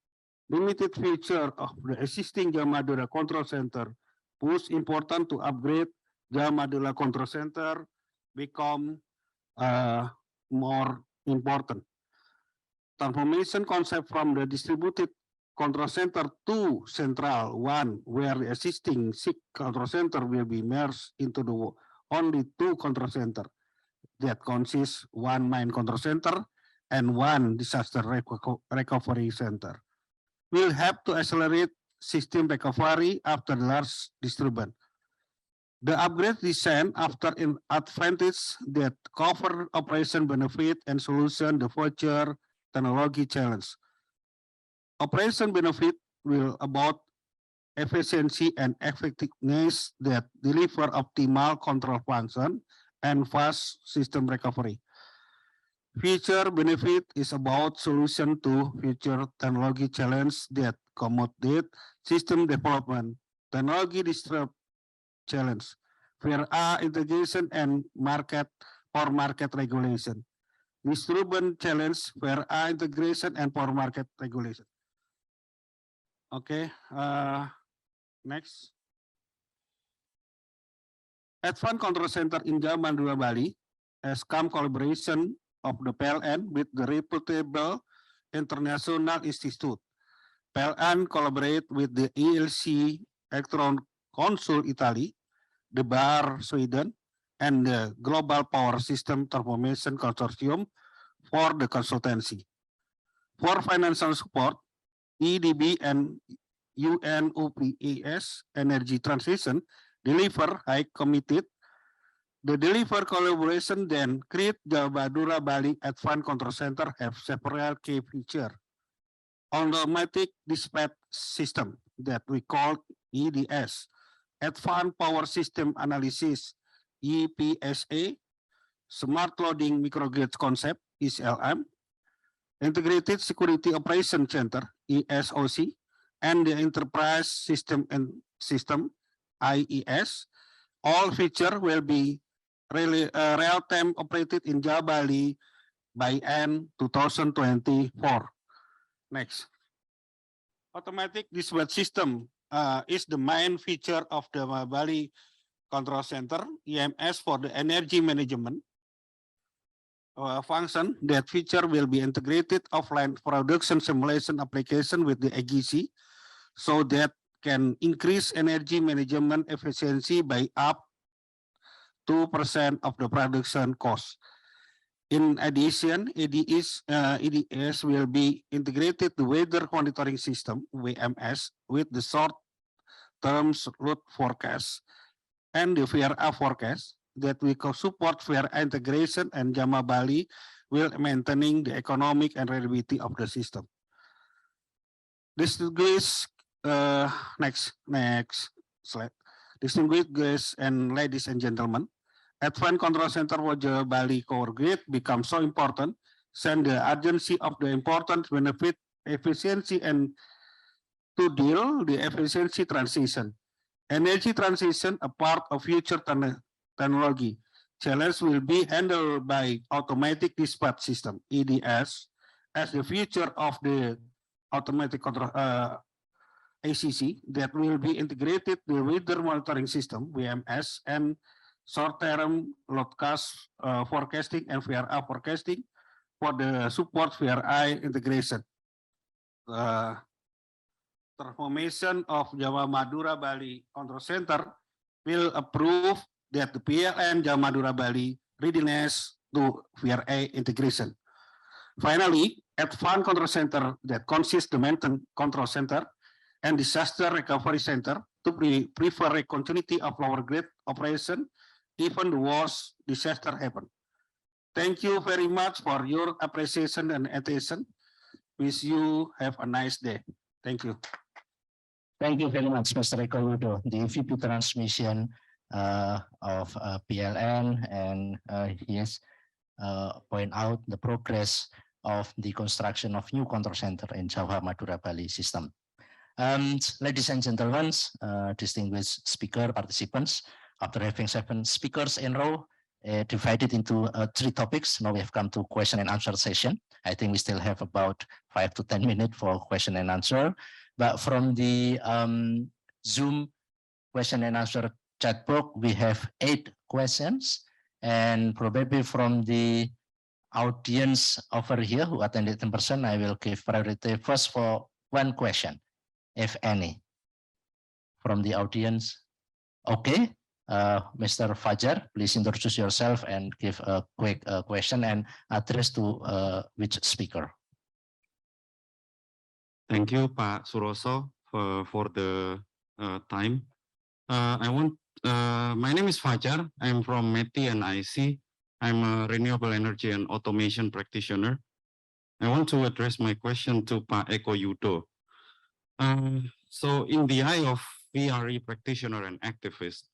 Limited feature of the existing Java Madura Control Center push important to upgrade Java Madura Control Center become more important. Transformation concept from the distributed control center to central one, where the existing 6 control center will be merged into the only 2 control center that consists 1 main control center and 1 disaster recovery center. We'll have to accelerate system recovery after the large disturbance. The upgrade design after an advantage that cover operation benefit and solution the future technology challenge. Operation benefit will about efficiency and effectiveness that deliver optimal control function and fast system recovery. Future benefit is about solution to future technology challenge that accommodate system development, technology disrupt challenge, VRA integration and market regulation. Disturbance challenge, VRA integration and power market regulation. Okay, next. Advanced Control Center in Java Madura Bali has come collaboration of the PLN with the reputable International Institute. PLN collaborate with the ELC Electron Council Italy, the BAR Sweden, and the Global Power System Transformation Consortium for the consultancy. For financial support, EDB and UNOPS Energy Transition deliver high committed. The deliver collaboration then create the Madura Bali Advanced Control Center have several key features. Automatic dispatch system that we call EDS, advanced power system analysis, EPSA, Smart Loading Microgrid Concept, SLM, Integrated Security Operation Center, ESOC, and the Enterprise System IES. All feature will be real-time operated in Java Bali by end 2024. Next. Automatic dispatch system is the main feature of the Bali Control Center, EMS, for the energy management function. That feature will be integrated offline production simulation application with the AGC, so that can increase energy management efficiency by up 2% of the production cost. In addition, EDS will be integrated the weather monitoring system, WMS, with the short-term load forecast and the VRA forecast that we can support VRA integration, and Java Bali will maintaining the economic and reliability of the system. Distinguished, next slide. Distinguished guests and ladies and gentlemen, Advanced Control Center for Java Bali Core Grid becomes so important, since the urgency of the important benefit efficiency and to deal the efficiency transition. Energy transition, a part of future technology. Challenge will be handled by automatic dispatch system, EDS, as the future of the automatic control ACC that will be integrated the weather monitoring system, WMS, and short-term loadcast forecasting and VRA forecasting for the support VRI integration. Transformation of Java Madura Bali Control Center will approve that the PLN Java Madura Bali readiness to VRA integration. Finally, Advanced Control Center that consists the maintenance control center and disaster recovery center to prefer a continuity of our grid operation even the worst disaster happen. Thank you very much for your appreciation and attention. Wish you have a nice day. Thank you. Thank you very much, Mr. Eko Widodo, the VP Transmission of PLN, and he has point out the progress of the construction of new control center in Java Madura Bali system. Ladies and gentlemen, distinguished speaker participants, after having 7 speakers in row, divided into 3 topics, now we have come to question and answer session. I think we still have about 5 to 10 minutes for question and answer. But from the Zoom question and answer chat box, we have 8 questions. And probably from the audience over here who attended in person, I will give priority first for 1 question, if any, from the audience. Okay. Mr. Fajar, please introduce yourself and give a quick question and address to which speaker. Thank you, Pak Suroso, for the time. My name is Fajar. I'm from METI and IC. I'm a renewable energy and automation practitioner. I want to address my question to Pak Eko Widodo. So in the eye of VRE practitioner and activist,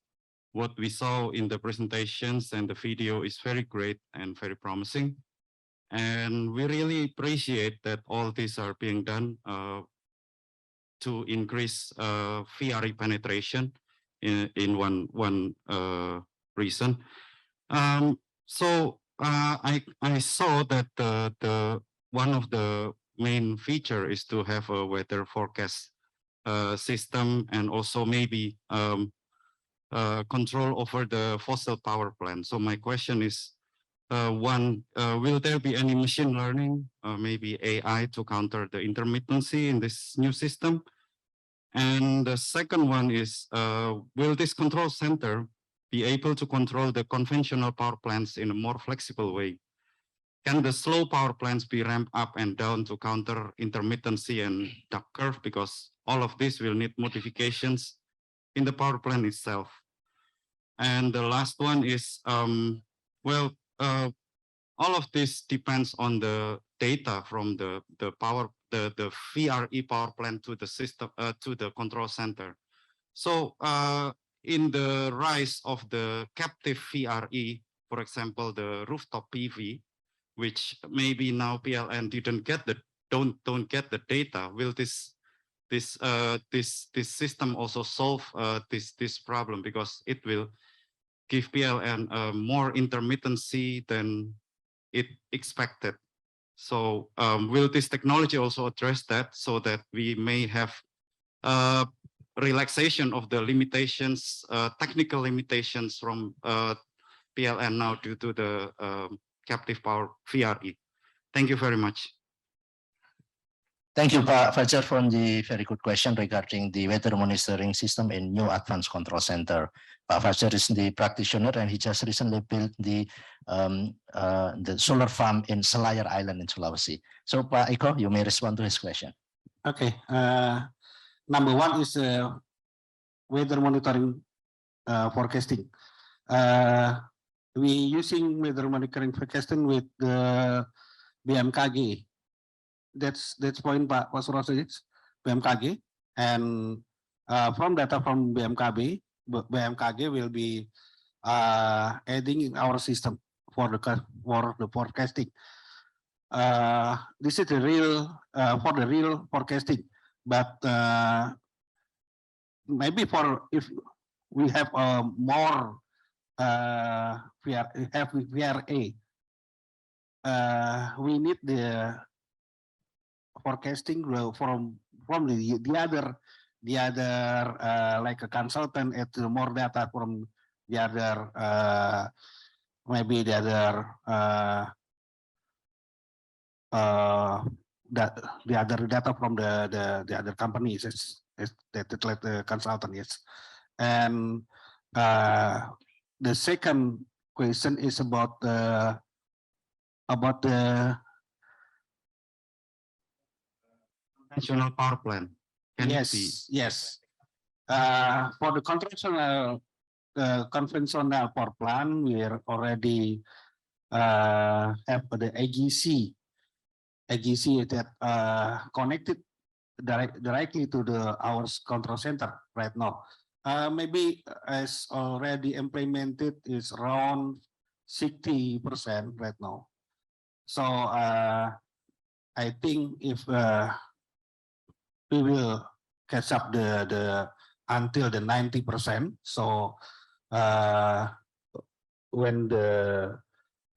what we saw in the presentations and the video is very great and very promising. And we really appreciate that all these are being done to increase VRE penetration in one reason. So I saw that the one of the main feature is to have a weather forecast system, and also maybe control over the fossil power plant. So my question is, will there be any machine learning, maybe AI, to counter the intermittency in this new system? And the second one is, will this control center be able to control the conventional power plants in a more flexible way? Can the slow power plants be ramped up and down to counter intermittency and duck curve? Because all of this will need modifications in the power plant itself. And the last one is, all of this depends on the data from the VRE power plant to the system, to the control center. So in the rise of the captive VRE, for example, the rooftop PV, which maybe now PLN don't get the data, will this system also solve this problem, because it will give PLN more intermittency than it expected. So will this technology also address that, so that we may have relaxation of the limitations, technical limitations from PLN now due to the captive power VRE? Thank you very much. Thank you, Pak Fajar, for the very good question regarding the weather monitoring system in new advanced control center. Pak Fajar is the practitioner, and he just recently built the solar farm in Selayar Island in Sulawesi. So, Pak Eko, you may respond to his question. Okay. Number one is weather monitoring forecasting. We using weather monitoring forecasting with the BMKG. That's point Pak Suroso, BMKG, and from data from BMKG will be adding in our system for the forecasting. This is the real for the real forecasting, but maybe for if we have more VRA, we need the forecasting from the other like a consultant at more data from the other maybe the other the other data from the other companies that like the consultant, yes. And the second question is about the conventional power plant. Can yes. For the conventional power plant, we are already have the AGC that connected directly to our control center right now. Maybe as already implemented is around 60% right now. So I think if we will catch up the until the 90%. So when the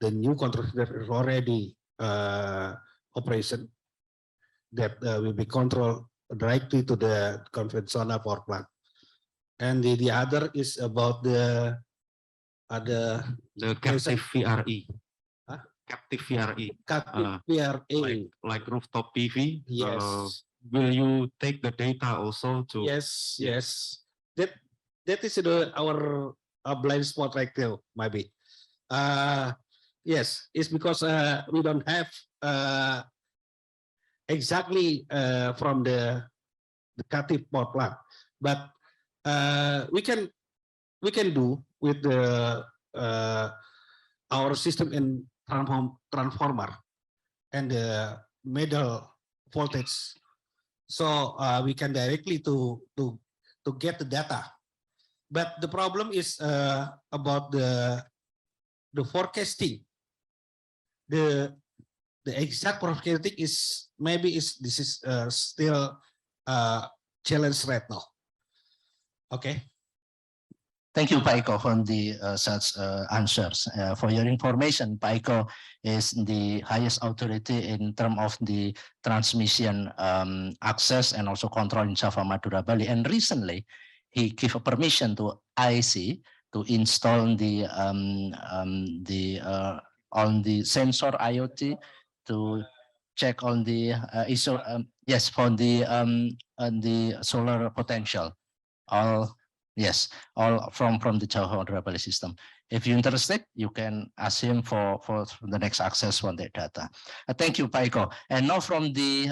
new control center is already operation, that will be controlled directly to the conventional power plant. And the other is about the captive VRE. Huh? Captive VRE. Captive VRE. Like rooftop PV. Yes. Will you take the data also to? Yes. That is our blind spot right there, maybe. Yes, it's because we don't have exactly from the captive power plant, but we can do with the our system in transformer and the middle voltage, so we can directly to get the data. But the problem is about the forecasting. The exact forecasting is this is still challenge right now. Okay. Thank you, Pak Eko, for the such answers. For your information, Pak Eko is the highest authority in terms of the transmission access and also control in Java, Madura, Bali. And recently, he gave a permission to IC to install on the sensor IoT to check on the ISO. Yes, for the solar potential. All from the Java Madura Bali system. If you're interested, you can ask him for the next access for that data. Thank you, Pak Eko. And now from the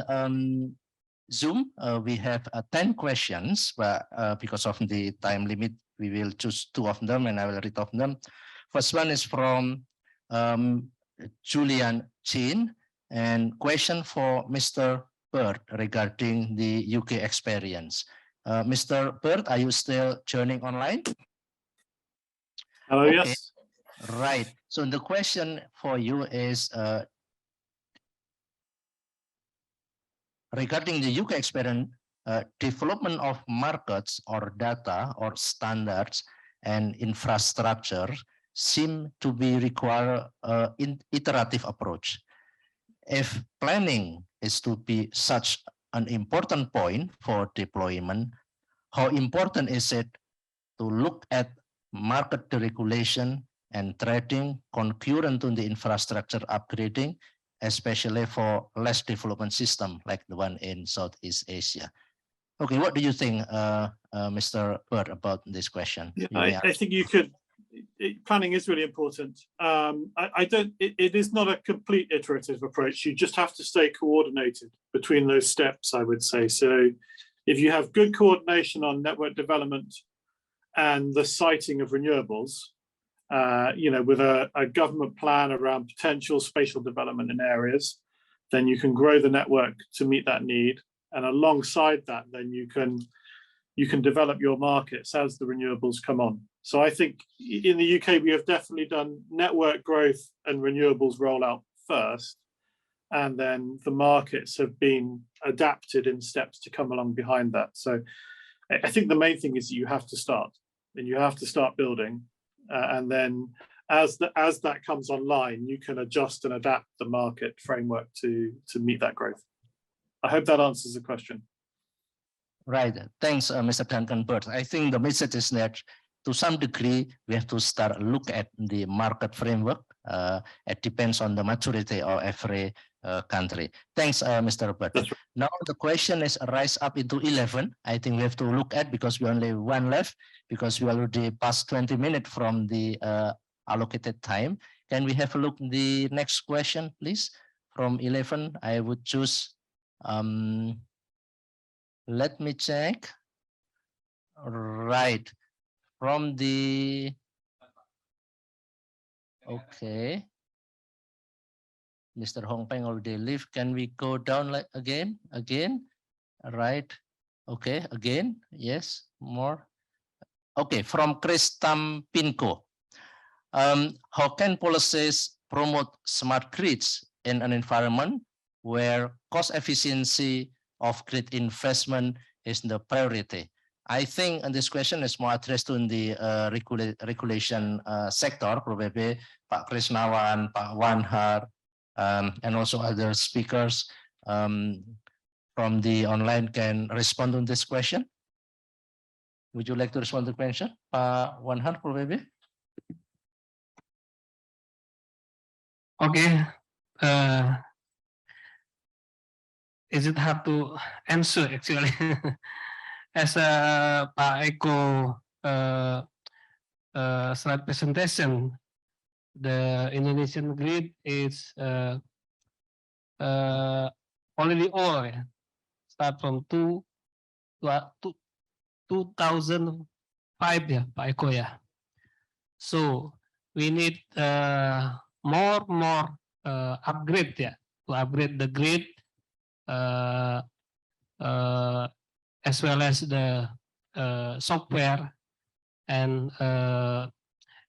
Zoom, we have 10 questions, but because of the time limit, we will choose 2 of them and I will read of them. First one is from Julian Chin, and question for Mr. Bird regarding the UK experience. Mr. Bert, are you still joining online? Hello, Okay. yes. Right. So the question for you is regarding the UK experience, development of markets or data or standards and infrastructure seem to be require an iterative approach. If planning is to be such an important point for deployment, how important is it to look at market regulation and trading concurrent to the infrastructure upgrading, especially for less development system like the one in Southeast Asia? Okay, what do you think, Mr. Bird, about this question? Yeah, I think you could. Planning is really important. It is not a complete iterative approach. You just have to stay coordinated between those steps, I would say. So if you have good coordination on network development and the siting of renewables, with a government plan around potential spatial development in areas, then you can grow the network to meet that need. And alongside that, then you can develop your markets as the renewables come on. So I think in the UK, we have definitely done network growth and renewables rollout first, and then the markets have been adapted in steps to come along behind that. So I think the main thing is you have to start, and you have to start building, and then as that comes online, you can adjust and adapt the market framework to meet that growth. I hope that answers the question. Right. Thanks, Mr. Duncan Bird. I think the message is that to some degree, we have to start look at the market framework. It depends on the maturity of every country. Thanks, Mr. Bird. Right. Now the question is rise up into 11. I think we have to look at because we only one left because we already passed 20 minutes from the allocated time. Can we have a look at the next question, please? From 11, I would choose. Let me check. Right. From the, okay. Mr. Hong Peng already leave. Can we go down like again? Right. Okay, again. Yes, more. Okay, from Chris Tampinko. How can policies promote smart grids in an environment where cost efficiency of grid investment is the priority? I think this question is more addressed to the regulation sector, probably Pak Krisnawan, Pak Wanhar, and also other speakers from the online can respond to this question. Would you like to respond to the question, Pak Wanhar, probably? Okay. Is it hard to answer actually? As Pak Eko slide presentation, the Indonesian grid is already old. Start from 2005 ya, Pak Eko ya. So we need more upgrade ya, to upgrade the grid. As well as the software and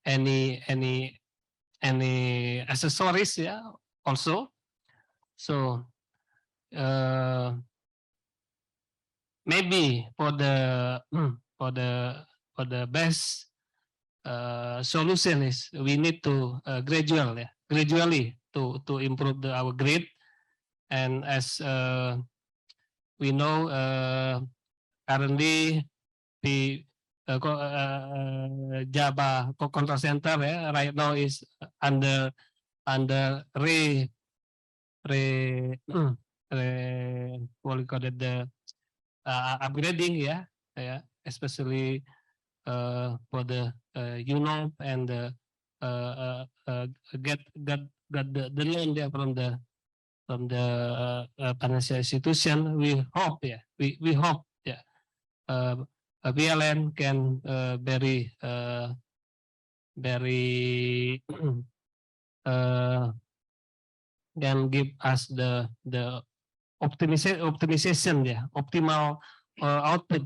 any accessories, yeah, also. So maybe for the best solution is we need to gradually to improve our grid, and as we know, currently the Java control center right now is under what we call it, the upgrading, especially for the UNOP and get the loan there from the financial institution. We hope, we hope, BLN can very can give us the optimization, optimal output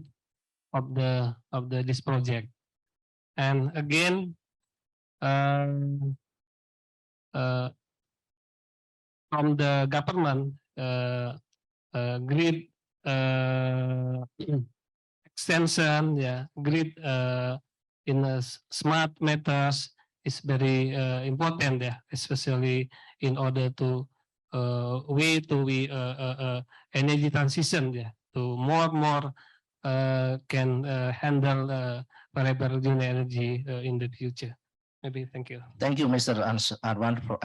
of this project. And again, from the government, grid extension, grid in smart meters is very important, especially in order to energy transition, to more can handle variable renewable energy in the future. Maybe. Thank you. Thank you, Mr. Arwan for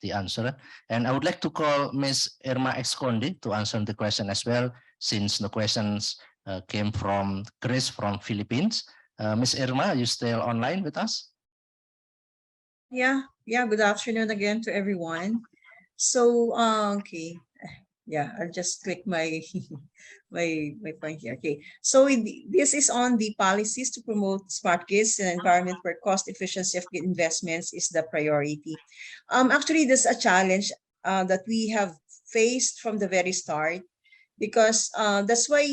the answer. And I would like to call Ms. Irma Excondi to answer the question as well, since the questions came from Chris from Philippines. Ms. Irma, are you still online with us? Yeah. Good afternoon again to everyone. So, okay. Yeah, I'll just click my my point here. Okay, so this is on the policies to promote smart grids in an environment where cost efficiency of grid investments is the priority. Actually, this is a challenge that we have faced from the very start, because that's why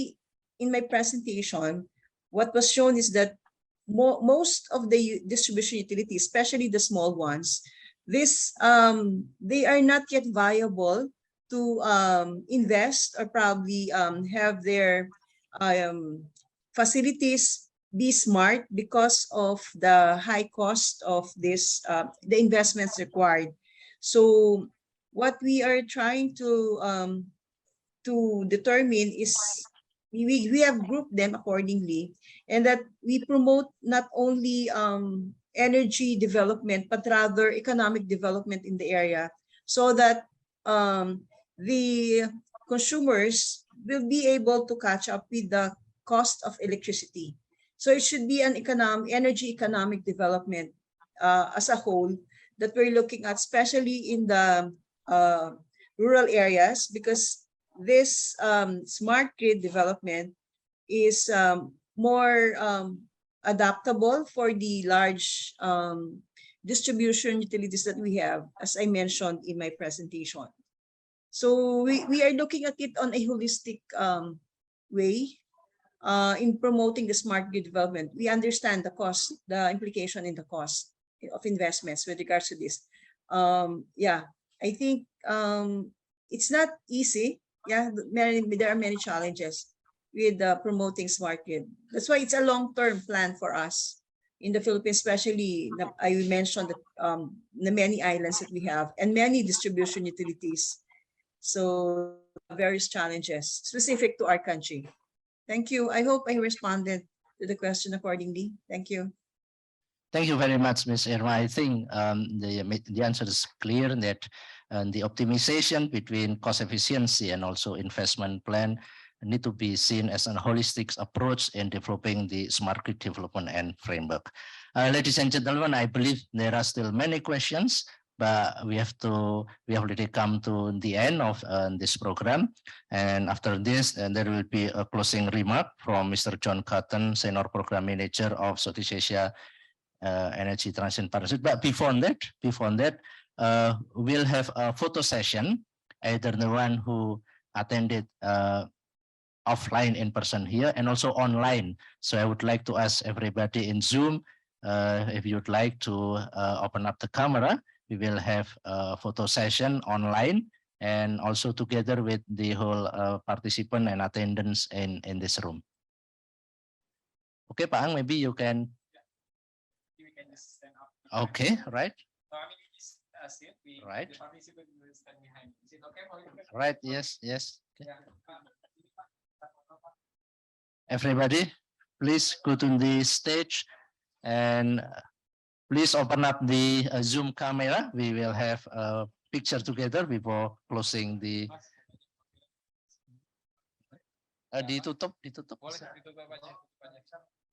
in my presentation, what was shown is that most of the distribution utilities, especially the small ones, they are not yet viable to invest or probably have their facilities be smart because of the high cost of this the investments required. So what we are trying to determine is we have grouped them accordingly, and that we promote not only energy development but rather economic development in the area, so that the consumers will be able to catch up with the cost of electricity. So it should be an energy economic development as a whole that we're looking at, especially in the rural areas, because this smart grid development is more adaptable for the large distribution utilities that we have, as I mentioned in my presentation. So we are looking at it on a holistic way in promoting the smart grid development. We understand the cost, the implication in the cost of investments with regards to this. I think it's not easy. There are many challenges with promoting smart grid. That's why it's a long-term plan for us in the Philippines, especially I mentioned the many islands that we have and many distribution utilities. So various challenges specific to our country. Thank you. I hope I responded to the question accordingly. Thank you. Thank you very much, Ms. Irma. I think the answer is clear that the optimization between cost efficiency and also investment plan need to be seen as a holistic approach in developing the smart grid development and framework. Ladies and gentlemen, I believe there are still many questions, but we have already come to the end of this program. And after this, there will be a closing remark from Mr. John Cotton, Senior Program Manager of Southeast Asia Energy Transition Partnership. But before that, we'll have a photo session, either the one who attended offline in person here and also online. So I would like to ask everybody in Zoom, if you'd like to open up the camera. We will have a photo session online and also together with the whole participant and attendants in this room. Okay, Pak Ang, maybe you can. Just stand up. Okay, right. So I mean, right. The participant will stand behind. Is it okay for you? Right. Yes. Okay. Everybody, please go to the stage and please open up the Zoom camera. We will have a picture together before closing the. Ditutup.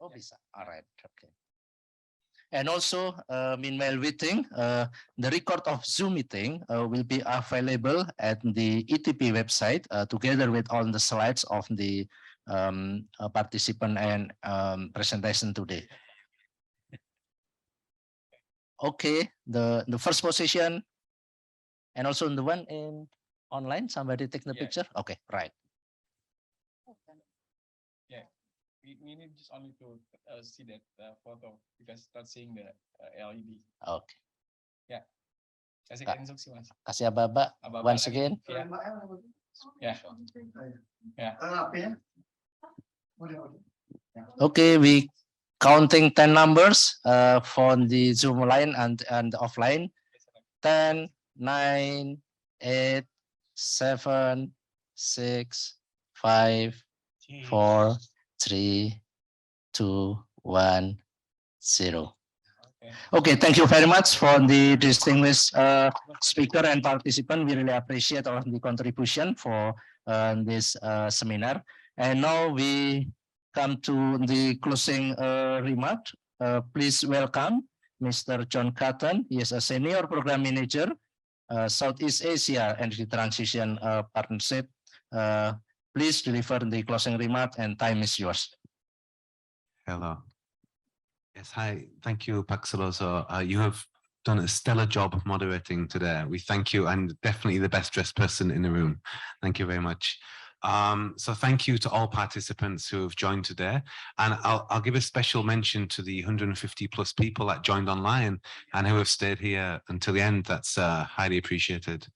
Oh, bisa. All right. Okay. And also, meanwhile waiting, the record of Zoom meeting will be available at the ETP website together with all the slides of the participant and presentation today. Okay, the first position and also the one in online, somebody take the picture. Okay, right. Yeah. We need just only to see that photo because not seeing the LED. Okay. Ya. Kasih Kak. instruksi Mas. Kasih Aba-aba once lagi. again. Ya. Ya. Okay, we counting 10 numbers from the Zoom line and offline. 10, 9, 8, 7, 6, 5, 4, 3, 2, 1, 0. Okay, thank you very much for the distinguished speaker and participant. We really appreciate all the contribution for this seminar. And now we come to the closing remark. Please welcome Mr. John Cotton. He is a senior program manager, Southeast Asia Energy Transition Partnership. Please deliver the closing remark and time is yours. Hello. Yes, hi. Thank you, Pak Suroso. You have done a stellar job of moderating today. We thank you, and definitely the best dressed person in the room. Thank you very much. So thank you to all participants who have joined today. And I'll give a special mention to the 150 plus people that joined online and who have stayed here until the end. That's highly appreciated.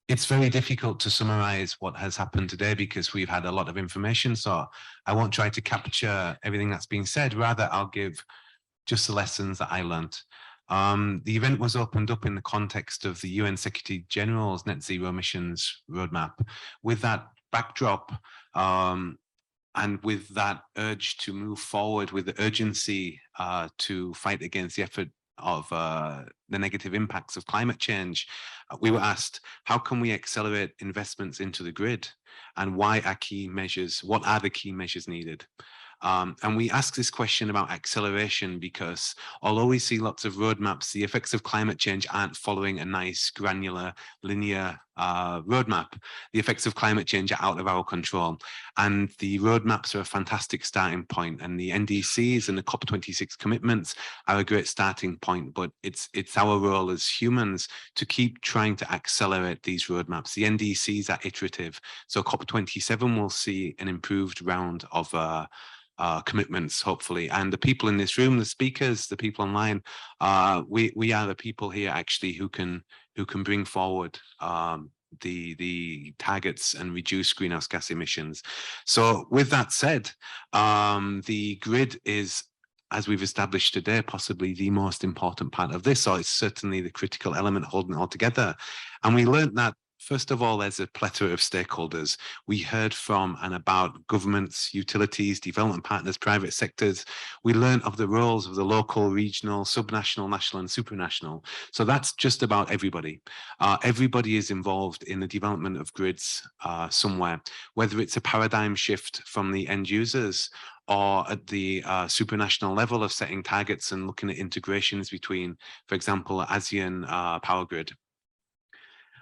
It's very difficult to summarize what has happened today because we've had a lot of information. So I won't try to capture everything that's been said. Rather, I'll give just the lessons that I learned. The event was opened up in the context of the UN Secretary General's Net Zero Emissions Roadmap. With that backdrop and with that urge to move forward with the urgency to fight against the effort of the negative impacts of climate change, we were asked, how can we accelerate investments into the grid, and what are the key measures needed? And we ask this question about acceleration because although we see lots of roadmaps, the effects of climate change aren't following a nice, granular, linear roadmap. The effects of climate change are out of our control. And the roadmaps are a fantastic starting point. And the NDCs and the COP26 commitments are a great starting point. But it's our role as humans to keep trying to accelerate these roadmaps. The NDCs are iterative. So COP27 will see an improved round of commitments, hopefully. And the people in this room, the speakers, the people online, we are the people here actually who can bring forward the targets and reduce greenhouse gas emissions. So with that said, the grid is, as we've established today, possibly the most important part of this, or it's certainly the critical element holding it all together. And we learned that, first of all, there's a plethora of stakeholders. We heard from and about governments, utilities, development partners, private sectors. We learned of the roles of the local, regional, subnational, national, and supranational. So that's just about everybody. Everybody is involved in the development of grids somewhere, whether it's a paradigm shift from the end users or at the supranational level of setting targets and looking at integrations between, for example, ASEAN power grid.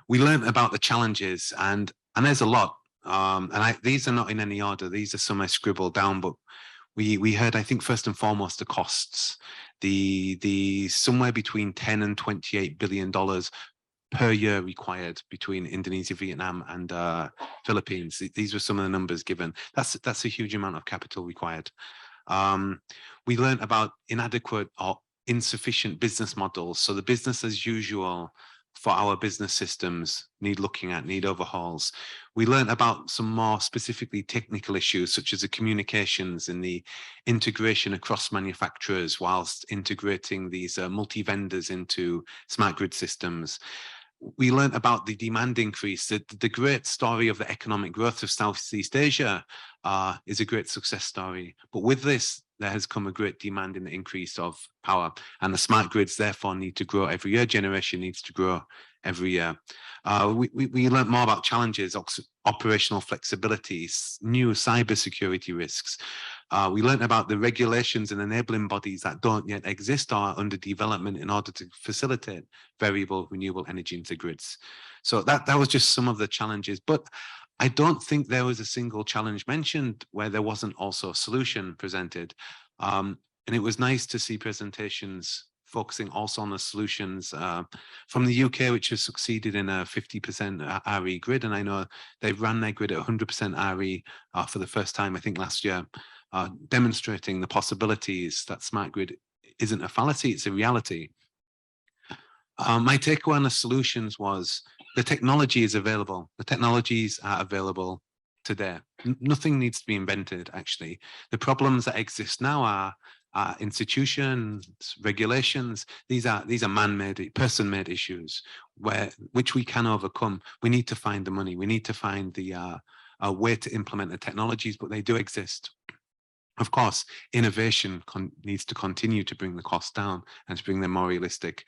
We learned about the challenges, and there's a lot. These are not in any order. These are some I scribbled down, but we heard, I think, first and foremost, the costs. The somewhere between 10 and $28 billion per year required between Indonesia, Vietnam, and Philippines. These were some of the numbers given. That's a huge amount of capital required. We learned about inadequate or insufficient business models. So the business as usual for our business systems need looking at, need overhauls. We learned about some more specifically technical issues, such as the communications and the integration across manufacturers whilst integrating these multi-vendors into smart grid systems. We learned about the demand increase. The great story of the economic growth of Southeast Asia is a great success story. But with this, there has come a great demand in the increase of power, and the smart grids therefore need to grow every year. Generation needs to grow every year. We learned more about challenges, operational flexibility, new cybersecurity risks. We learned about the regulations and enabling bodies that don't yet exist or are under development in order to facilitate variable renewable energy into grids. So that was just some of the challenges, but I don't think there was a single challenge mentioned where there wasn't also a solution presented. And it was nice to see presentations focusing also on the solutions from the UK, which has succeeded in a 50% RE grid. And I know they've run their grid at 100% RE for the first time, I think last year. demonstrating the possibilities that smart grid isn't a fallacy, it's a reality. My takeaway on the solutions was the technology is available. The technologies are available today. Nothing needs to be invented, actually. The problems that exist now are institutions, regulations. These are man-made, person-made issues which we can overcome. We need to find the money. We need to find the way to implement the technologies, but they do exist. Of course, innovation needs to continue to bring the cost down and to bring them more realistic.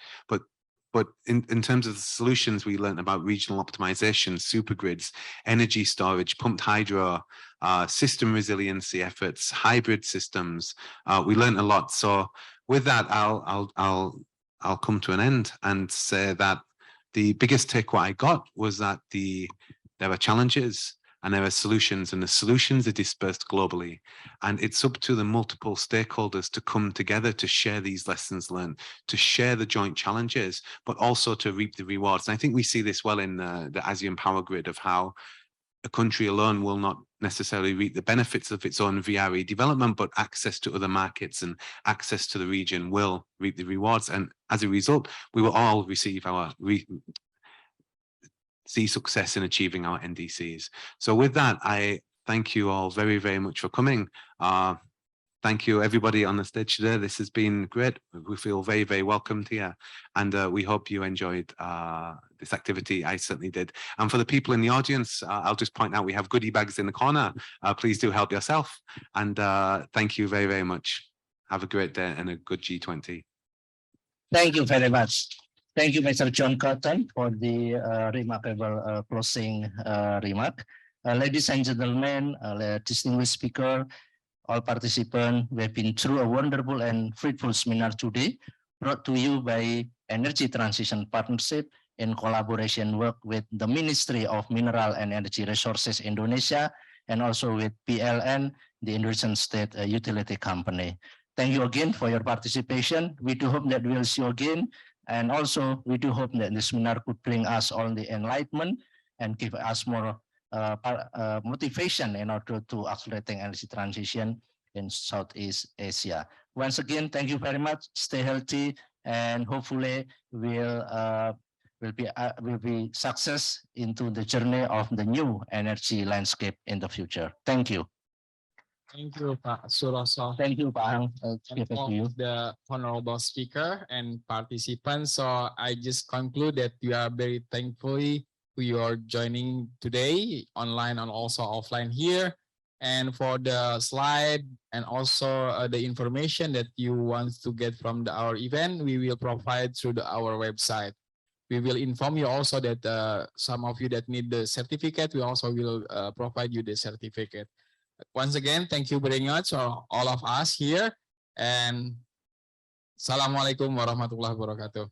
But in terms of the solutions, we learned about regional optimization, supergrids, energy storage, pumped hydro, system resiliency efforts, hybrid systems. We learned a lot. So with that, I'll come to an end and say that the biggest takeaway I got was that there are challenges and there are solutions, and the solutions are dispersed globally. And it's up to the multiple stakeholders to come together to share these lessons learned, to share the joint challenges, but also to reap the rewards. And I think we see this well in the ASEAN Power Grid of how a country alone will not necessarily reap the benefits of its own VRE development, but access to other markets and access to the region will reap the rewards. And as a result, we will all receive see success in achieving our NDCs. So with that, I thank you all very, very much for coming. Thank you everybody on the stage today. This has been great. We feel very, very welcomed here. And we hope you enjoyed this activity. I certainly did. And for the people in the audience, I'll just point out we have goodie bags in the corner. Please do help yourself. And thank you very, very much. Have a great day and a good G20. Thank you very much. Thank you, Mr. John Cotton, for the remarkable closing remark. Ladies and gentlemen, distinguished speaker, all participants, we have been through a wonderful and fruitful seminar today, brought to you by Energy Transition Partnership in collaboration work with the Ministry of Mineral and Energy Resources Indonesia, and also with PLN, the Indonesian State Utility Company. Thank you again for your participation. We do hope that we'll see you again. And also, we do hope that this seminar could bring us all the enlightenment and give us more motivation in order to accelerating energy transition in Southeast Asia. Once again, thank you very much. Stay healthy, and hopefully we'll be success into the journey of the new energy landscape in the future. Thank you. Thank you, Pak Suroso. Thank you, Pak Hang. And all the honorable speaker and participants. So I just conclude that we are very thankfully you are joining today online and also offline here. And for the slide and also the information that you want to get from our event, we will provide through our website. We will inform you also that some of you that need the certificate, we also will provide you the certificate. Once again, thank you very much for all of us here, and Assalamualaikum warahmatullahi wabarakatuh.